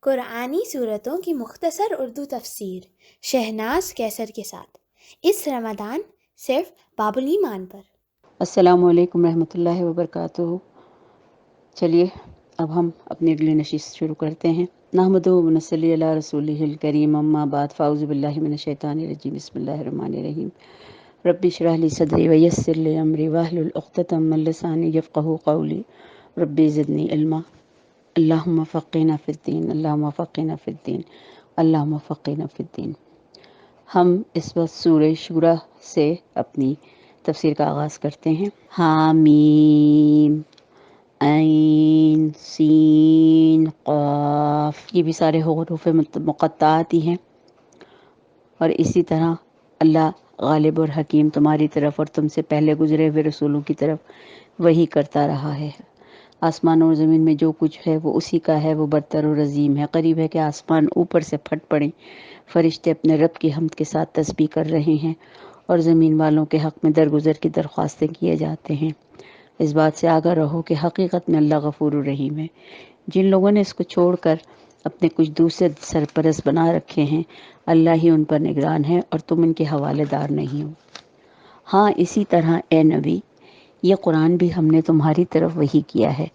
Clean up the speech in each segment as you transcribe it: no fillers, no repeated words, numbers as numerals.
قرآنی صورتوں کی مختصر اردو تفسیر شہناز کیسر کے ساتھ اس رمضان صرف باب الایمان پر۔ السلام علیکم رحمۃ اللہ وبرکاتہ۔ چلیے اب ہم اپنی اگلی نشست شروع کرتے ہیں۔ نحمدہ و نصلی علی رسولہ الکریم، اما بعد، فاعوذ باللہ من الشیطان الرجیم، بسم اللہ الرحمن الرحیم۔ رب اشرح لی صدری ویسر لی امری واحلل عقدۃ من لسانی یفقہوا قولی، رب زدنی علما، اللہم فقہنا فی الدین، اللہم فقہنا فی الدین، اللہم فقہنا فی الدین۔ ہم اس وقت سورہ شورہ سے اپنی تفسیر کا آغاز کرتے ہیں۔ حامیم، عین، سین، قاف، یہ بھی سارے حروف مقطعات ہی ہیں، اور اسی طرح اللہ غالب اور حکیم تمہاری طرف اور تم سے پہلے گزرے ہوئے رسولوں کی طرف وحی کرتا رہا ہے۔ آسمان اور زمین میں جو کچھ ہے وہ اسی کا ہے، وہ برتر اور عظیم ہے۔ قریب ہے کہ آسمان اوپر سے پھٹ پڑیں، فرشتے اپنے رب کی حمد کے ساتھ تسبیح کر رہے ہیں، اور زمین والوں کے حق میں درگزر کی درخواستیں کیے جاتے ہیں۔ اس بات سے آگاہ رہو کہ حقیقت میں اللہ غفور الرحیم ہے۔ جن لوگوں نے اس کو چھوڑ کر اپنے کچھ دوسرے سرپرست بنا رکھے ہیں، اللہ ہی ان پر نگران ہے اور تم ان کے حوالے دار نہیں ہو۔ ہاں، اسی طرح اے نبی، یہ قرآن بھی ہم نے تمہاری طرف وحی کیا ہے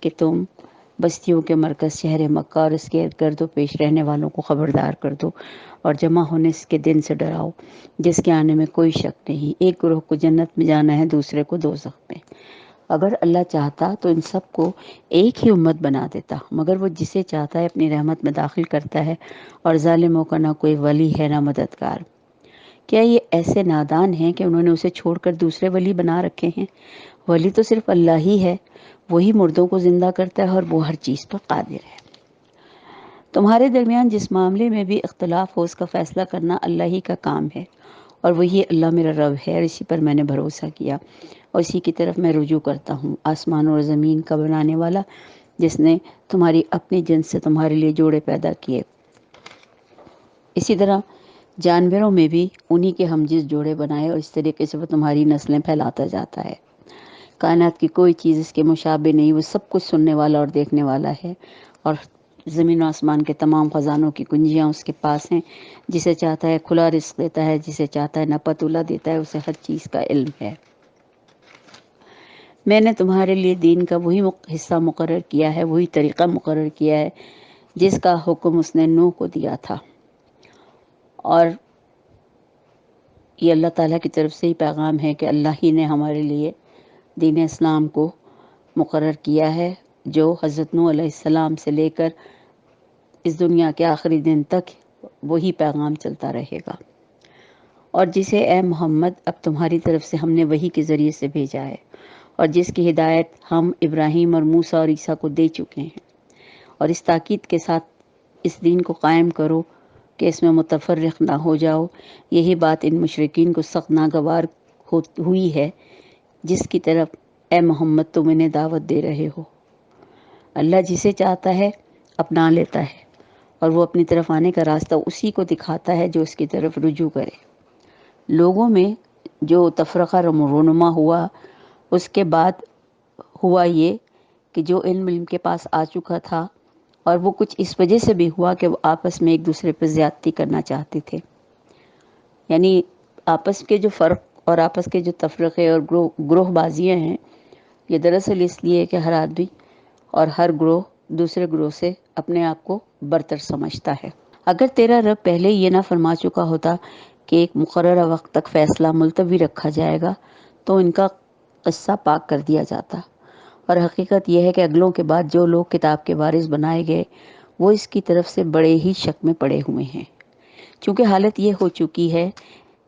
کہ تم بستیوں کے مرکز شہر مکہ اور اس کے ارد گرد و پیش رہنے والوں کو خبردار کر دو اور جمع ہونے کے دن سے ڈراؤ جس کے آنے میں کوئی شک نہیں۔ ایک گروہ کو جنت میں جانا ہے، دوسرے کو دوزخ میں۔ اگر اللہ چاہتا تو ان سب کو ایک ہی امت بنا دیتا، مگر وہ جسے چاہتا ہے اپنی رحمت میں داخل کرتا ہے، اور ظالموں کا نہ کوئی ولی ہے نہ مددگار۔ کیا یہ ایسے نادان ہیں کہ انہوں نے اسے چھوڑ کر دوسرے ولی بنا رکھے ہیں؟ ولی تو صرف اللہ ہی ہے، وہی مردوں کو زندہ کرتا ہے اور وہ ہر چیز پر قادر ہے۔ تمہارے درمیان جس معاملے میں بھی اختلاف ہو اس کا فیصلہ کرنا اللہ ہی کا کام ہے، اور وہی اللہ میرا رب ہے، اور اسی پر میں نے بھروسہ کیا اور اسی کی طرف میں رجوع کرتا ہوں۔ آسمان اور زمین کا بنانے والا، جس نے تمہاری اپنی جنس سے تمہارے لیے جوڑے پیدا کیے، اسی طرح جانوروں میں بھی انہی کے ہم جس جوڑے بنائے، اور اس طریقے سے وہ تمہاری نسلیں پھیلاتا جاتا ہے۔ کائنات کی کوئی چیز اس کے مشابہ نہیں، وہ سب کچھ سننے والا اور دیکھنے والا ہے، اور زمین و آسمان کے تمام خزانوں کی کنجیاں اس کے پاس ہیں۔ جسے چاہتا ہے کھلا رزق دیتا ہے، جسے چاہتا ہے نپتولا دیتا ہے، اسے ہر چیز کا علم ہے۔ میں نے تمہارے لیے دین کا وہی حصہ مقرر کیا ہے، وہی طریقہ مقرر کیا ہے جس کا حکم اس نے نوح کو دیا تھا، اور یہ اللہ تعالیٰ کی طرف سے ہی پیغام ہے کہ اللہ ہی نے ہمارے لیے دین اسلام کو مقرر کیا ہے، جو حضرت نوح علیہ السلام سے لے کر اس دنیا کے آخری دن تک وہی پیغام چلتا رہے گا، اور جسے اے محمد اب تمہاری طرف سے ہم نے وحی کے ذریعے سے بھیجا ہے، اور جس کی ہدایت ہم ابراہیم اور موسیٰ اور عیسیٰ کو دے چکے ہیں، اور اس تاکید کے ساتھ اس دین کو قائم کرو کہ اس میں متفرق نہ ہو جاؤ۔ یہی بات ان مشرکین کو سخت ناگوار ہوئی ہے جس کی طرف اے محمد تم انہیں دعوت دے رہے ہو۔ اللہ جسے چاہتا ہے اپنا لیتا ہے، اور وہ اپنی طرف آنے کا راستہ اسی کو دکھاتا ہے جو اس کی طرف رجوع کرے۔ لوگوں میں جو تفرقہ رونما ہوا، اس کے بعد ہوا یہ کہ جو علم کے پاس آ چکا تھا، اور وہ کچھ اس وجہ سے بھی ہوا کہ وہ آپس میں ایک دوسرے پر زیادتی کرنا چاہتے تھے۔ یعنی آپس کے جو فرق اور آپس کے جو تفرقے اور گروہ بازیاں ہیں، یہ دراصل اس لیے کہ ہر آدمی اور ہر گروہ دوسرے گروہ سے اپنے آپ کو برتر سمجھتا ہے۔ اگر تیرا رب پہلے یہ نہ فرما چکا ہوتا کہ ایک مقررہ وقت تک فیصلہ ملتوی رکھا جائے گا، تو ان کا قصہ پاک کر دیا جاتا، اور حقیقت یہ ہے کہ اگلوں کے بعد جو لوگ کتاب کے وارث بنائے گئے وہ اس کی طرف سے بڑے ہی شک میں پڑے ہوئے ہیں۔ چونکہ حالت یہ ہو چکی ہے،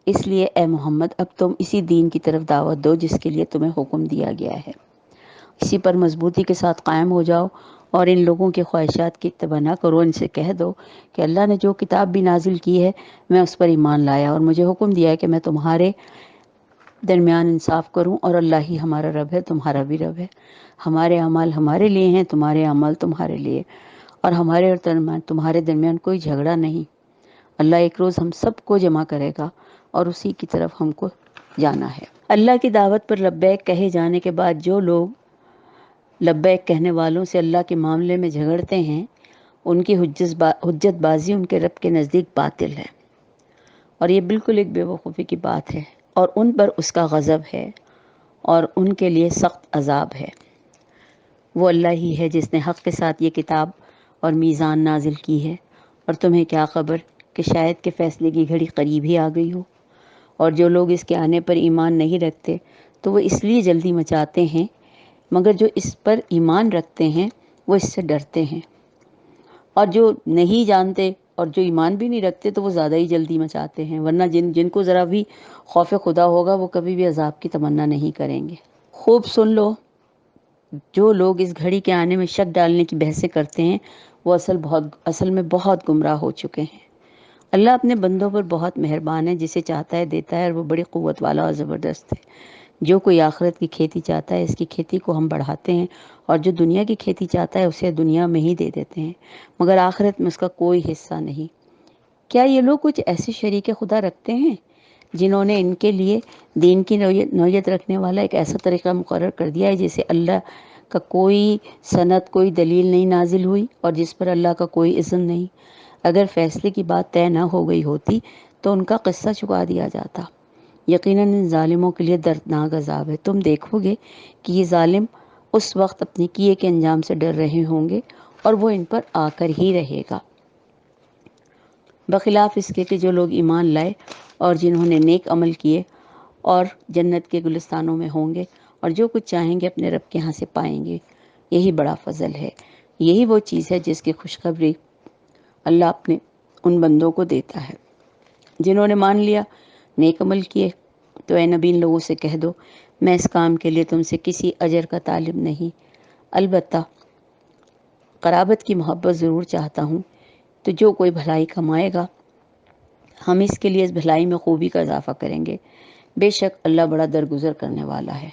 اس لیے اے محمد اب تم اسی دین کی طرف دعوت دو جس کے لیے تمہیں حکم دیا گیا ہے، اسی پر مضبوطی کے ساتھ قائم ہو جاؤ، اور ان لوگوں کی خواہشات کی اتباع نہ کرو۔ ان سے کہہ دو کہ اللہ نے جو کتاب بھی نازل کی ہے میں اس پر ایمان لایا، اور مجھے حکم دیا ہے کہ میں تمہارے درمیان انصاف کروں، اور اللہ ہی ہمارا رب ہے، تمہارا بھی رب ہے۔ ہمارے اعمال ہمارے لیے ہیں، تمہارے اعمال تمہارے لیے، اور ہمارے اور تمہارے درمیان کوئی جھگڑا نہیں۔ اللہ ایک روز ہم سب کو جمع کرے گا، اور اسی کی طرف ہم کو جانا ہے۔ اللہ کی دعوت پر لبیک کہے جانے کے بعد جو لوگ لبیک کہنے والوں سے اللہ کے معاملے میں جھگڑتے ہیں، ان کی حجت بازی ان کے رب کے نزدیک باطل ہے، اور یہ بالکل ایک بے وقوفی کی بات ہے، اور ان پر اس کا غضب ہے اور ان کے لیے سخت عذاب ہے۔ وہ اللہ ہی ہے جس نے حق کے ساتھ یہ کتاب اور میزان نازل کی ہے، اور تمہیں کیا خبر کہ شاید کہ فیصلے کی گھڑی قریب ہی آ گئی ہو، اور جو لوگ اس کے آنے پر ایمان نہیں رکھتے تو وہ اس لیے جلدی مچاتے ہیں، مگر جو اس پر ایمان رکھتے ہیں وہ اس سے ڈرتے ہیں، اور جو نہیں جانتے اور جو ایمان بھی نہیں رکھتے تو وہ زیادہ ہی جلدی مچاتے ہیں، ورنہ جن کو ذرا بھی خوف خدا ہوگا وہ کبھی بھی عذاب کی تمنا نہیں کریں گے۔ خوب سن لو، جو لوگ اس گھڑی کے آنے میں شک ڈالنے کی بحثیں کرتے ہیں وہ اصل میں بہت گمراہ ہو چکے ہیں۔ اللہ اپنے بندوں پر بہت مہربان ہے، جسے چاہتا ہے دیتا ہے، اور وہ بڑی قوت والا اور زبردست ہے۔ جو کوئی آخرت کی کھیتی چاہتا ہے اس کی کھیتی کو ہم بڑھاتے ہیں، اور جو دنیا کی کھیتی چاہتا ہے اسے دنیا میں ہی دے دیتے ہیں، مگر آخرت میں اس کا کوئی حصہ نہیں۔ کیا یہ لوگ کچھ ایسے شریک خدا رکھتے ہیں جنہوں نے ان کے لیے دین کی نوعیت رکھنے والا ایک ایسا طریقہ مقرر کر دیا ہے جسے اللہ کا کوئی سند، کوئی دلیل نہیں نازل ہوئی، اور جس پر اللہ کا کوئی اذن نہیں؟ اگر فیصلے کی بات طے نہ ہو گئی ہوتی تو ان کا قصہ چکا دیا جاتا۔ یقیناً ان ظالموں کے لیے دردناک عذاب ہے۔ تم دیکھو گے کہ یہ ظالم اس وقت اپنے کیے کے انجام سے ڈر رہے ہوں گے، اور وہ ان پر آ کر ہی رہے گا، بخلاف اس کے کہ جو لوگ ایمان لائے اور جنہوں نے نیک عمل کیے اور جنت کے گلستانوں میں ہوں گے، اور جو کچھ چاہیں گے اپنے رب کے ہاں سے پائیں گے۔ یہی بڑا فضل ہے، یہی وہ چیز ہے جس کی خوشخبری اللہ اپنے ان بندوں کو دیتا ہے جنہوں نے مان لیا، نیک عمل کیے۔ تو اے نبی ان لوگوں سے کہہ دو، میں اس کام کے لیے تم سے کسی اجر کا طالب نہیں، البتہ قرابت کی محبت ضرور چاہتا ہوں، تو جو کوئی بھلائی کمائے گا ہم اس کے لیے اس بھلائی میں خوبی کا اضافہ کریں گے، بے شک اللہ بڑا درگزر کرنے والا ہے۔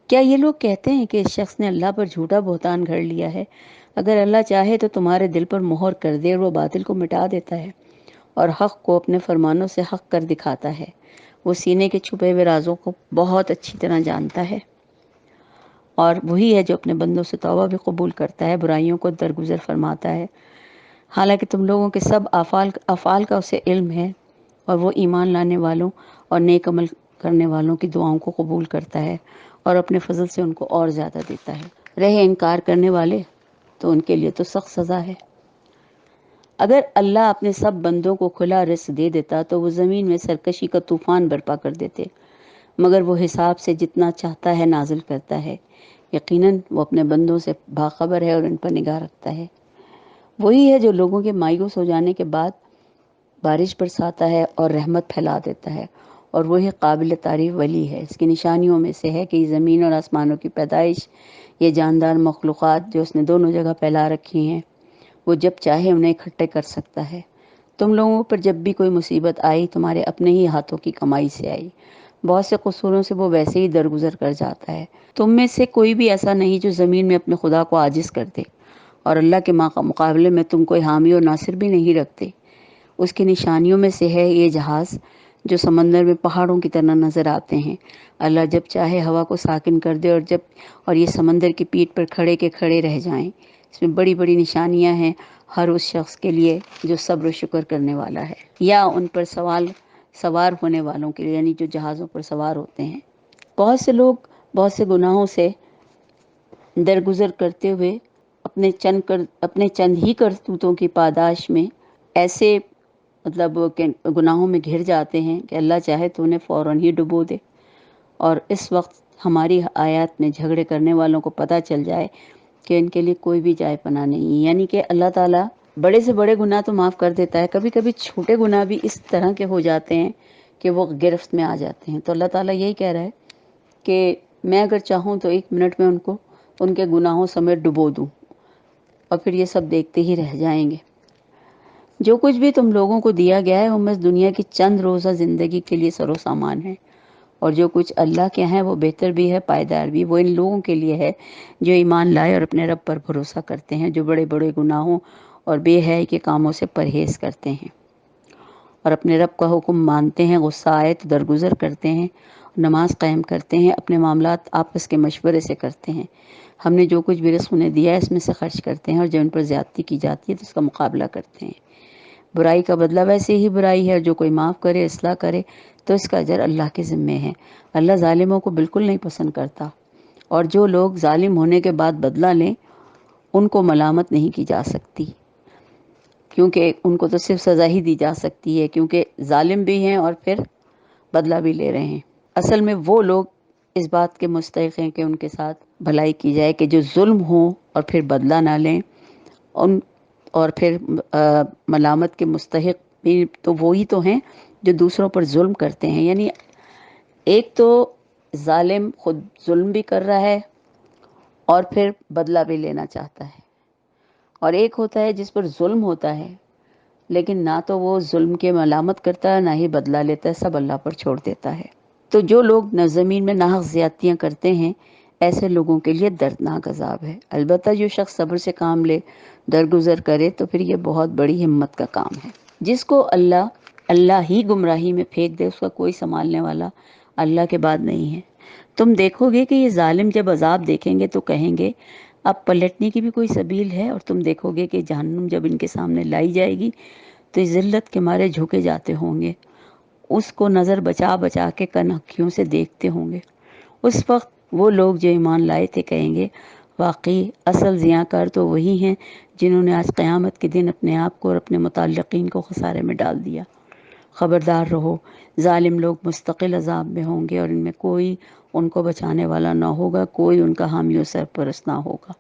کیا یہ لوگ کہتے ہیں کہ اس شخص نے اللہ پر جھوٹا بہتان گھڑ لیا ہے؟ اگر اللہ چاہے تو تمہارے دل پر مہر کر دے اور وہ باطل کو مٹا دیتا ہے اور حق کو اپنے فرمانوں سے حق کر دکھاتا ہے۔ وہ سینے کے چھپے ہوئے رازوں کو بہت اچھی طرح جانتا ہے، اور وہی ہے جو اپنے بندوں سے توبہ بھی قبول کرتا ہے، برائیوں کو درگزر فرماتا ہے۔ حالانکہ تم لوگوں کے سب افعال کا اسے علم ہے، اور وہ ایمان لانے والوں اور نیک عمل کرنے والوں کی دعاؤں کو قبول کرتا ہے، اور اپنے فضل سے ان کو اور زیادہ دیتا ہے۔ رہے انکار کرنے والے تو ان کے لیے تو سخت سزا ہے۔ اگر اللہ اپنے سب بندوں کو کھلا رزق دے دیتا تو وہ زمین میں سرکشی کا طوفان برپا کر دیتے، مگر وہ حساب سے جتنا چاہتا ہے نازل کرتا ہے۔ یقیناً وہ اپنے بندوں سے باخبر ہے اور ان پر نگاہ رکھتا ہے۔ وہی ہے جو لوگوں کے مایوس ہو جانے کے بعد بارش برساتا ہے اور رحمت پھیلا دیتا ہے، اور وہی قابل تعریف ولی ہے۔ اس کی نشانیوں میں سے ہے کہ زمین اور آسمانوں کی پیدائش، یہ جاندار مخلوقات جو اس نے دونوں جگہ پھیلا رکھی ہیں، وہ جب چاہے انہیں اکٹھے کر سکتا ہے۔ تم لوگوں پر جب بھی کوئی مصیبت آئی تمہارے اپنے ہی ہاتھوں کی کمائی سے آئی، بہت سے قصوروں سے وہ ویسے ہی درگزر کر جاتا ہے۔ تم میں سے کوئی بھی ایسا نہیں جو زمین میں اپنے خدا کو عاجز کر دے، اور اللہ کے مقابلے میں تم کوئی حامی اور ناصر بھی نہیں رکھتے۔ اس کی نشانیوں میں سے ہے یہ جہاز جو سمندر میں پہاڑوں کی طرح نظر آتے ہیں۔ اللہ جب چاہے ہوا کو ساکن کر دے، اور یہ سمندر کی پیٹھ پر کھڑے کے کھڑے رہ جائیں۔ اس میں بڑی بڑی نشانیاں ہیں ہر اس شخص کے لیے جو صبر و شکر کرنے والا ہے، یا ان پر سوار ہونے والوں کے لیے، یعنی جو جہازوں پر سوار ہوتے ہیں۔ بہت سے لوگ بہت سے گناہوں سے درگزر کرتے ہوئے اپنے چند ہی کرتوتوں کی پاداش میں ایسے گناہوں میں گھر جاتے ہیں کہ اللہ چاہے تو انہیں فوراً ہی ڈبو دے، اور اس وقت ہماری آیات میں جھگڑے کرنے والوں کو پتہ چل جائے کہ ان کے لیے کوئی بھی جائے پناہ نہیں۔ یعنی کہ اللہ تعالیٰ بڑے سے بڑے گناہ تو معاف کر دیتا ہے، کبھی کبھی چھوٹے گناہ بھی اس طرح کے ہو جاتے ہیں کہ وہ گرفت میں آ جاتے ہیں۔ تو اللہ تعالیٰ یہی کہہ رہا ہے کہ میں اگر چاہوں تو 1 منٹ میں ان کو ان کے گناہوں سمیت ڈبو دوں، اور پھر یہ سب دیکھتے ہی رہ جائیں گے۔ جو کچھ بھی تم لوگوں کو دیا گیا ہے وہ محض دنیا کی چند روزہ زندگی کے لیے سر و سامان ہے، اور جو کچھ اللہ کے ہیں وہ بہتر بھی ہے، پائیدار بھی۔ وہ ان لوگوں کے لیے ہے جو ایمان لائے اور اپنے رب پر بھروسہ کرتے ہیں، جو بڑے بڑے گناہوں اور بے حیائی کے کاموں سے پرہیز کرتے ہیں۔ اور اپنے رب کا حکم مانتے ہیں، غصہ آئے تو درگزر کرتے ہیں، نماز قائم کرتے ہیں، اپنے معاملات آپس کے مشورے سے کرتے ہیں، ہم نے جو کچھ بھی رزق انہیں دیا ہے اس میں سے خرچ کرتے ہیں، اور جب ان پر زیادتی کی جاتی ہے تو اس کا مقابلہ کرتے ہیں۔ برائی کا بدلہ ویسے ہی برائی ہے، جو کوئی معاف کرے، اصلاح کرے تو اس کا اجر اللہ کے ذمے ہے۔ اللہ ظالموں کو بالکل نہیں پسند کرتا، اور جو لوگ ظالم ہونے کے بعد بدلہ لیں ان کو ملامت نہیں کی جا سکتی، کیونکہ ان کو تو صرف سزا ہی دی جا سکتی ہے، کیونکہ ظالم بھی ہیں اور پھر بدلہ بھی لے رہے ہیں۔ اصل میں وہ لوگ اس بات کے مستحق ہیں کہ ان کے ساتھ بھلائی کی جائے، کہ جو ظلم ہوں اور پھر بدلہ نہ لیں، ان اور پھر ملامت کے مستحق بھی تو وہی تو ہیں جو دوسروں پر ظلم کرتے ہیں۔ یعنی ایک تو ظالم خود ظلم بھی کر رہا ہے اور پھر بدلہ بھی لینا چاہتا ہے، اور ایک ہوتا ہے جس پر ظلم ہوتا ہے لیکن نہ تو وہ ظلم کے ملامت کرتا ہے نہ ہی بدلہ لیتا ہے، سب اللہ پر چھوڑ دیتا ہے۔ تو جو لوگ زمین میں ناحق زیادتیاں کرتے ہیں ایسے لوگوں کے لیے دردناک عذاب ہے۔ البتہ جو شخص صبر سے کام لے، درگزر کرے، تو پھر یہ بہت بڑی ہمت کا کام ہے۔ جس کو اللہ ہی گمراہی میں پھینک دے، اس کا کوئی سنبھالنے والا اللہ کے بعد نہیں ہے۔ تم دیکھو گے کہ یہ ظالم جب عذاب دیکھیں گے تو کہیں گے اب پلٹنے کی بھی کوئی سبیل ہے، اور تم دیکھو گے کہ جہنم جب ان کے سامنے لائی جائے گی تو ذلت کے مارے جھکے جاتے ہوں گے، اس کو نظر بچا بچا کے کنکھیوں سے دیکھتے ہوں گے۔ اس وقت وہ لوگ جو ایمان لائے تھے کہیں گے واقعی اصل زیاں کار تو وہی ہیں جنہوں نے آج قیامت کے دن اپنے آپ کو اور اپنے متعلقین کو خسارے میں ڈال دیا۔ خبردار رہو، ظالم لوگ مستقل عذاب میں ہوں گے، اور ان میں کوئی ان کو بچانے والا نہ ہوگا، کوئی ان کا حامی و سرپرست نہ ہوگا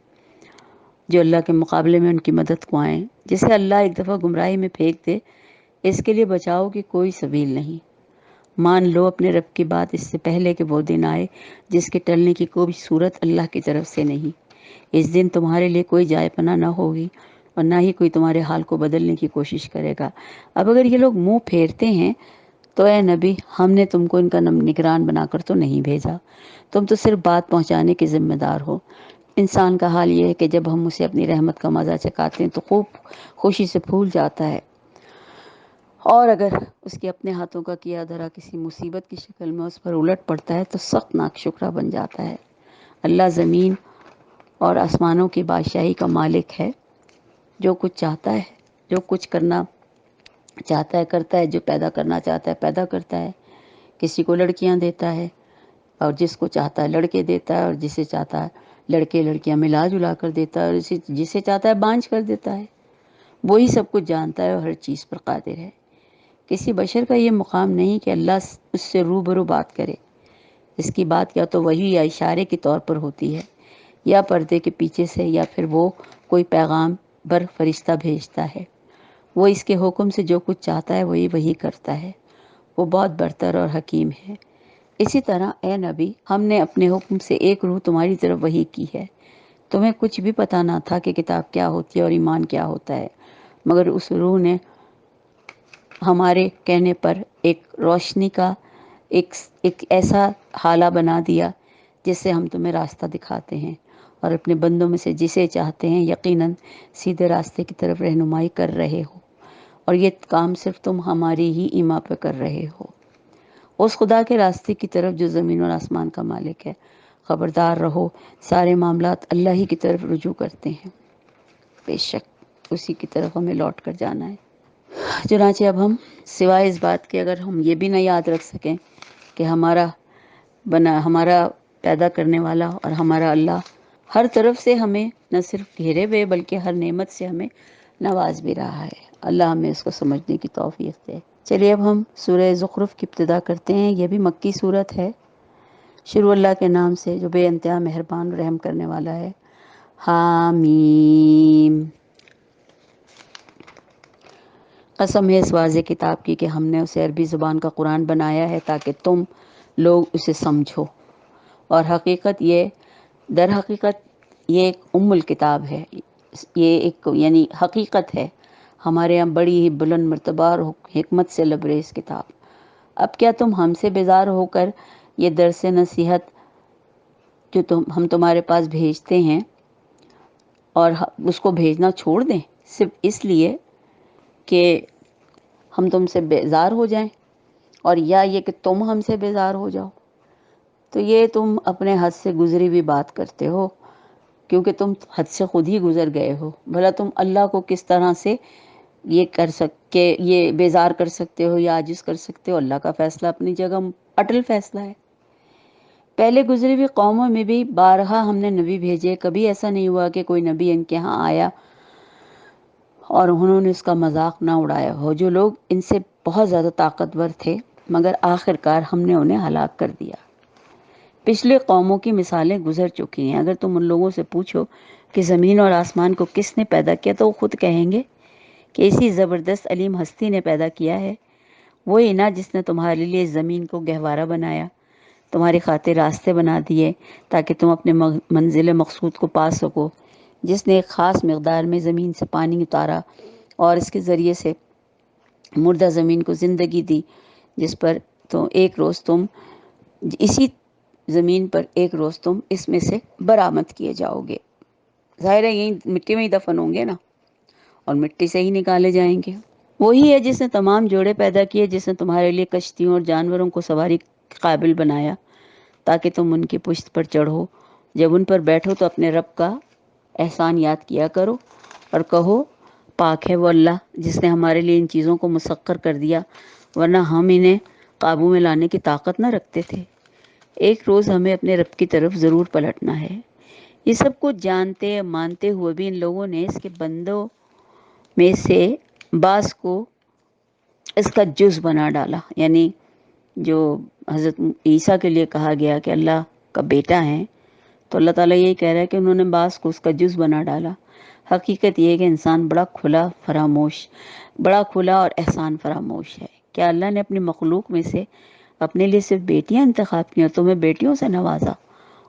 جو اللہ کے مقابلے میں ان کی مدد کو آئیں۔ جسے اللہ ایک دفعہ گمراہی میں پھینک دے، اس کے لیے بچاؤ کی کوئی سبیل نہیں۔ مان لو اپنے رب کی بات اس سے پہلے کہ وہ دن آئے جس کے ٹلنے کی کوئی صورت اللہ کی طرف سے نہیں۔ اس دن تمہارے لیے کوئی جائے پناہ نہ ہوگی، اور نہ ہی کوئی تمہارے حال کو بدلنے کی کوشش کرے گا۔ اب اگر یہ لوگ منہ پھیرتے ہیں تو اے نبی، ہم نے تم کو ان کا نگران بنا کر تو نہیں بھیجا، تم تو صرف بات پہنچانے کے ذمہ دار ہو۔ انسان کا حال یہ ہے کہ جب ہم اسے اپنی رحمت کا مزہ چکھاتے ہیں تو خوب خوشی سے پھول جاتا ہے، اور اگر اس کے اپنے ہاتھوں کا کیا دھرا کسی مصیبت کی شکل میں اس پر الٹ پڑتا ہے تو سخت ناشکرا بن جاتا ہے۔ اللہ زمین اور آسمانوں کی بادشاہی کا مالک ہے، جو کچھ چاہتا ہے، جو کچھ کرنا چاہتا ہے کرتا ہے، جو پیدا کرنا چاہتا ہے پیدا کرتا ہے۔ کسی کو لڑکیاں دیتا ہے اور جس کو چاہتا ہے لڑکے دیتا ہے، اور جسے چاہتا ہے لڑکے لڑکیاں ملا جلا کر دیتا ہے، اور جسے چاہتا ہے بانجھ کر دیتا ہے۔ وہی سب کچھ جانتا ہے اور ہر چیز پر قادر ہے۔ کسی بشر کا یہ مقام نہیں کہ اللہ اس سے روبرو بات کرے۔ اس کی بات یا تو وحی یا اشارے کے طور پر ہوتی ہے، یا پردے کے پیچھے سے، یا پھر وہ کوئی پیغام بر فرشتہ بھیجتا ہے۔ وہ اس کے حکم سے جو کچھ چاہتا ہے وہی کرتا ہے۔ وہ بہت برتر اور حکیم ہے۔ اسی طرح اے نبی، ہم نے اپنے حکم سے ایک روح تمہاری طرف وحی کی ہے۔ تمہیں کچھ بھی پتہ نہ تھا کہ کتاب کیا ہوتی ہے اور ایمان کیا ہوتا ہے، مگر اس روح نے ہمارے کہنے پر ایک روشنی کا ایک ایسا حالہ بنا دیا جس سے ہم تمہیں راستہ دکھاتے ہیں، اور اپنے بندوں میں سے جسے چاہتے ہیں یقیناً سیدھے راستے کی طرف رہنمائی کر رہے ہو، اور یہ کام صرف تم ہماری ہی ایما پہ کر رہے ہو، اس خدا کے راستے کی طرف جو زمین اور آسمان کا مالک ہے۔ خبردار رہو، سارے معاملات اللہ ہی کی طرف رجوع کرتے ہیں، بے شک اسی کی طرف ہمیں لوٹ کر جانا ہے۔ چنانچہ اب ہم سوائے اس بات کے اگر ہم یہ بھی نہ یاد رکھ سکیں کہ ہمارا پیدا کرنے والا اور ہمارا اللہ ہر طرف سے ہمیں نہ صرف گھیرے ہوئے بلکہ ہر نعمت سے ہمیں نواز بھی رہا ہے، اللہ ہمیں اس کو سمجھنے کی توفیق دے۔ چلیے اب ہم سورہ زخرف کی ابتدا کرتے ہیں۔ یہ بھی مکی صورت ہے۔ شروع اللہ کے نام سے جو بے انتہا مہربان و رحم کرنے والا ہے۔ حامیم۔ قسم ہے اس واضح کتاب کی کہ ہم نے اسے عربی زبان کا قرآن بنایا ہے تاکہ تم لوگ اسے سمجھو، اور در حقیقت یہ ایک الکتاب ہے، یہ ایک یعنی حقیقت ہے، ہمارے یہاں بڑی ہی بلند مرتبہ اور حکمت سے لبریز کتاب۔ اب کیا تم ہم سے بیزار ہو کر یہ درس نصیحت جو ہم تمہارے پاس بھیجتے ہیں اور اس کو بھیجنا چھوڑ دیں، صرف اس لیے کہ ہم تم سے بیزار ہو جائیں، اور یا یہ کہ تم ہم سے بیزار ہو جاؤ، تو یہ تم اپنے حد سے گزری ہوئی بات کرتے ہو، کیونکہ تم حد سے خود ہی گزر گئے ہو۔ بھلا تم اللہ کو کس طرح سے یہ یہ بیزار کر سکتے ہو یا عاجز کر سکتے ہو؟ اللہ کا فیصلہ اپنی جگہ اٹل فیصلہ ہے۔ پہلے گزری ہوئی قوموں میں بھی بارہا ہم نے نبی بھیجے، کبھی ایسا نہیں ہوا کہ کوئی نبی ان کے ہاں آیا اور انہوں نے اس کا مذاق نہ اڑایا ہو۔ جو لوگ ان سے بہت زیادہ طاقتور تھے، مگر آخرکار ہم نے انہیں ہلاک کر دیا۔ پچھلے قوموں کی مثالیں گزر چکی ہیں۔ اگر تم ان لوگوں سے پوچھو کہ زمین اور آسمان کو کس نے پیدا کیا، تو وہ خود کہیں گے کہ اسی زبردست علیم ہستی نے پیدا کیا ہے۔ وہی نا جس نے تمہارے لیے زمین کو گہوارہ بنایا، تمہاری خاطر راستے بنا دیے تاکہ تم اپنے منزل مقصود کو پا سکو، جس نے ایک خاص مقدار میں زمین سے پانی اتارا اور اس کے ذریعے سے مردہ زمین کو زندگی دی، جس پر تو ایک روز تم اسی زمین پر ایک روز تم اس میں سے برآمد کیے جاؤ گے۔ ظاہر ہے یہی مٹی میں ہی دفن ہوں گے نا، اور مٹی سے ہی نکالے جائیں گے۔ وہی ہے جس نے تمام جوڑے پیدا کیے، جس نے تمہارے لیے کشتیوں اور جانوروں کو سواری قابل بنایا تاکہ تم ان کی پشت پر چڑھو۔ جب ان پر بیٹھو تو اپنے رب کا احسان یاد کیا کرو اور کہو پاک ہے وہ اللہ جس نے ہمارے لیے ان چیزوں کو مسخر کر دیا، ورنہ ہم انہیں قابو میں لانے کی طاقت نہ رکھتے تھے۔ ایک روز ہمیں اپنے رب کی طرف ضرور پلٹنا ہے۔ یہ سب کچھ جانتے مانتے ہوئے بھی ان لوگوں نے اس کے بندوں میں سے بعض کو اس کا جز بنا ڈالا، یعنی جو حضرت عیسیٰ کے لیے کہا گیا کہ اللہ کا بیٹا ہے، تو اللہ تعالیٰ یہی کہہ رہا ہے کہ انہوں نے بعض کو اس کا جز بنا ڈالا۔ حقیقت یہ ہے کہ انسان بڑا کھلا اور احسان فراموش ہے۔ کیا اللہ نے اپنی مخلوق میں سے اپنے لیے صرف بیٹیاں انتخاب کی اور تمہیں بیٹیوں سے نوازا؟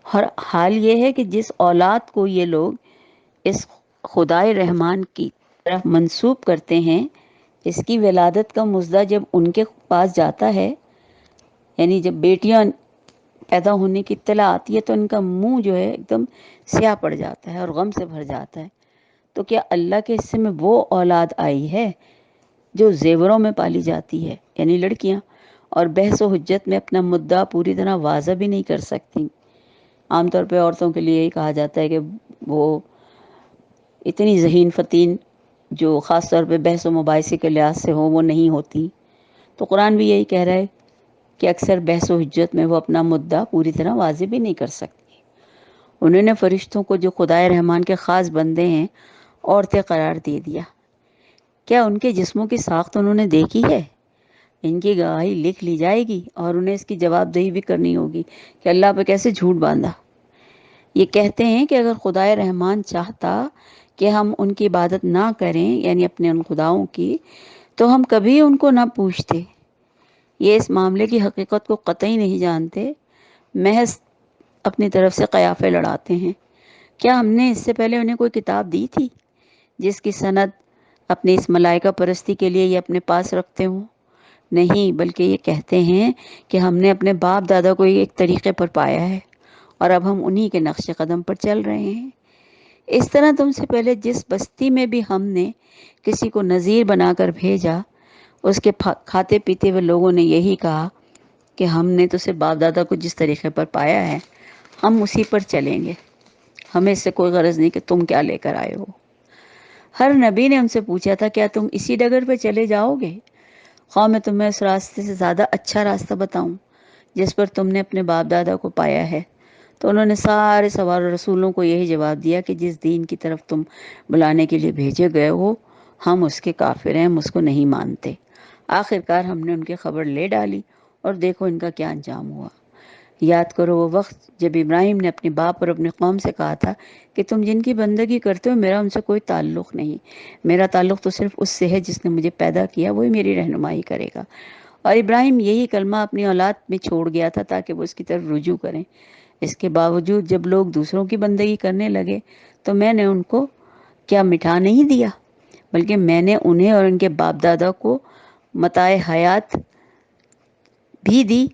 اور حال یہ ہے کہ جس اولاد کو یہ لوگ اس خدائے رحمان کی طرف منسوب کرتے ہیں، اس کی ولادت کا مژدہ جب ان کے پاس جاتا ہے، یعنی جب بیٹیاں پیدا ہونے کی اطلاع آتی ہے، تو ان کا منہ جو ہے ایک دم سیاہ پڑ جاتا ہے اور غم سے بھر جاتا ہے۔ تو کیا اللہ کے حصے میں وہ اولاد آئی ہے جو زیوروں میں پالی جاتی ہے، یعنی لڑکیاں، اور بحث و حجت میں اپنا مدعا پوری طرح واضح بھی نہیں کر سکتی؟ عام طور پہ عورتوں کے لیے یہی کہا جاتا ہے کہ وہ اتنی ذہین فتین جو خاص طور پہ بحث و مباحثے کے لحاظ سے ہوں وہ نہیں ہوتی۔ تو قرآن بھی یہی کہہ رہا ہے کہ اکثر بحث و حجت میں وہ اپنا مدعا پوری طرح واضح بھی نہیں کر سکتی۔ انہوں نے فرشتوں کو جو خدائے رحمان کے خاص بندے ہیں عورتیں قرار دے دیا۔ کیا ان کے جسموں کی ساخت انہوں نے دیکھی ہے؟ ان کی گواہی لکھ لی جائے گی اور انہیں اس کی جواب دہی بھی کرنی ہوگی کہ اللہ پہ کیسے جھوٹ باندھا۔ یہ کہتے ہیں کہ اگر خدائے رحمان چاہتا کہ ہم ان کی عبادت نہ کریں، یعنی اپنے ان خداؤں کی، تو ہم کبھی ان کو نہ پوچھتے۔ یہ اس معاملے کی حقیقت کو قطعی نہیں جانتے، محض اپنی طرف سے قیافے لڑاتے ہیں۔ کیا ہم نے اس سے پہلے انہیں کوئی کتاب دی تھی جس کی سند اپنی اس ملائکہ پرستی کے لیے یہ اپنے پاس رکھتے ہوں؟ نہیں، بلکہ یہ کہتے ہیں کہ ہم نے اپنے باپ دادا کو ایک طریقے پر پایا ہے اور اب ہم انہی کے نقش قدم پر چل رہے ہیں۔ اس طرح تم سے پہلے جس بستی میں بھی ہم نے کسی کو نذیر بنا کر بھیجا، اس کے کھاتے پیتے ہوئے لوگوں نے یہی کہا کہ ہم نے تو صرف باپ دادا کو جس طریقے پر پایا ہے ہم اسی پر چلیں گے، ہمیں اس سے کوئی غرض نہیں کہ تم کیا لے کر آئے ہو۔ ہر نبی نے ان سے پوچھا تھا کیا تم اسی ڈگر پہ چلے جاؤ گے؟ خواہ میں تمہیں اس راستے سے زیادہ اچھا راستہ بتاؤں جس پر تم نے اپنے باپ دادا کو پایا ہے؟ تو انہوں نے سارے سوار رسولوں کو یہی جواب دیا کہ جس دین کی طرف تم بلانے کے لیے بھیجے گئے ہو ہم اس کے کافر ہیں، ہم اس کو نہیں مانتے۔ آخرکار ہم نے ان کی خبر لے ڈالی اور دیکھو ان کا کیا انجام ہوا۔ یاد کرو وہ وقت جب ابراہیم نے اپنے باپ اور اپنی قوم سے کہا تھا کہ تم جن کی بندگی کرتے ہو میرا ان سے کوئی تعلق نہیں، میرا تعلق تو صرف اس سے ہے جس نے مجھے پیدا کیا، وہی میری رہنمائی کرے گا۔ اور ابراہیم یہی کلمہ اپنی اولاد میں چھوڑ گیا تھا تاکہ وہ اس کی طرف رجوع کریں۔ اس کے باوجود جب لوگ دوسروں کی بندگی کرنے لگے تو میں نے ان کو کیا مٹھا نہیں دیا، بلکہ میں نے انہیں اور ان کے باپ دادا کو متاع حیات بھی دی،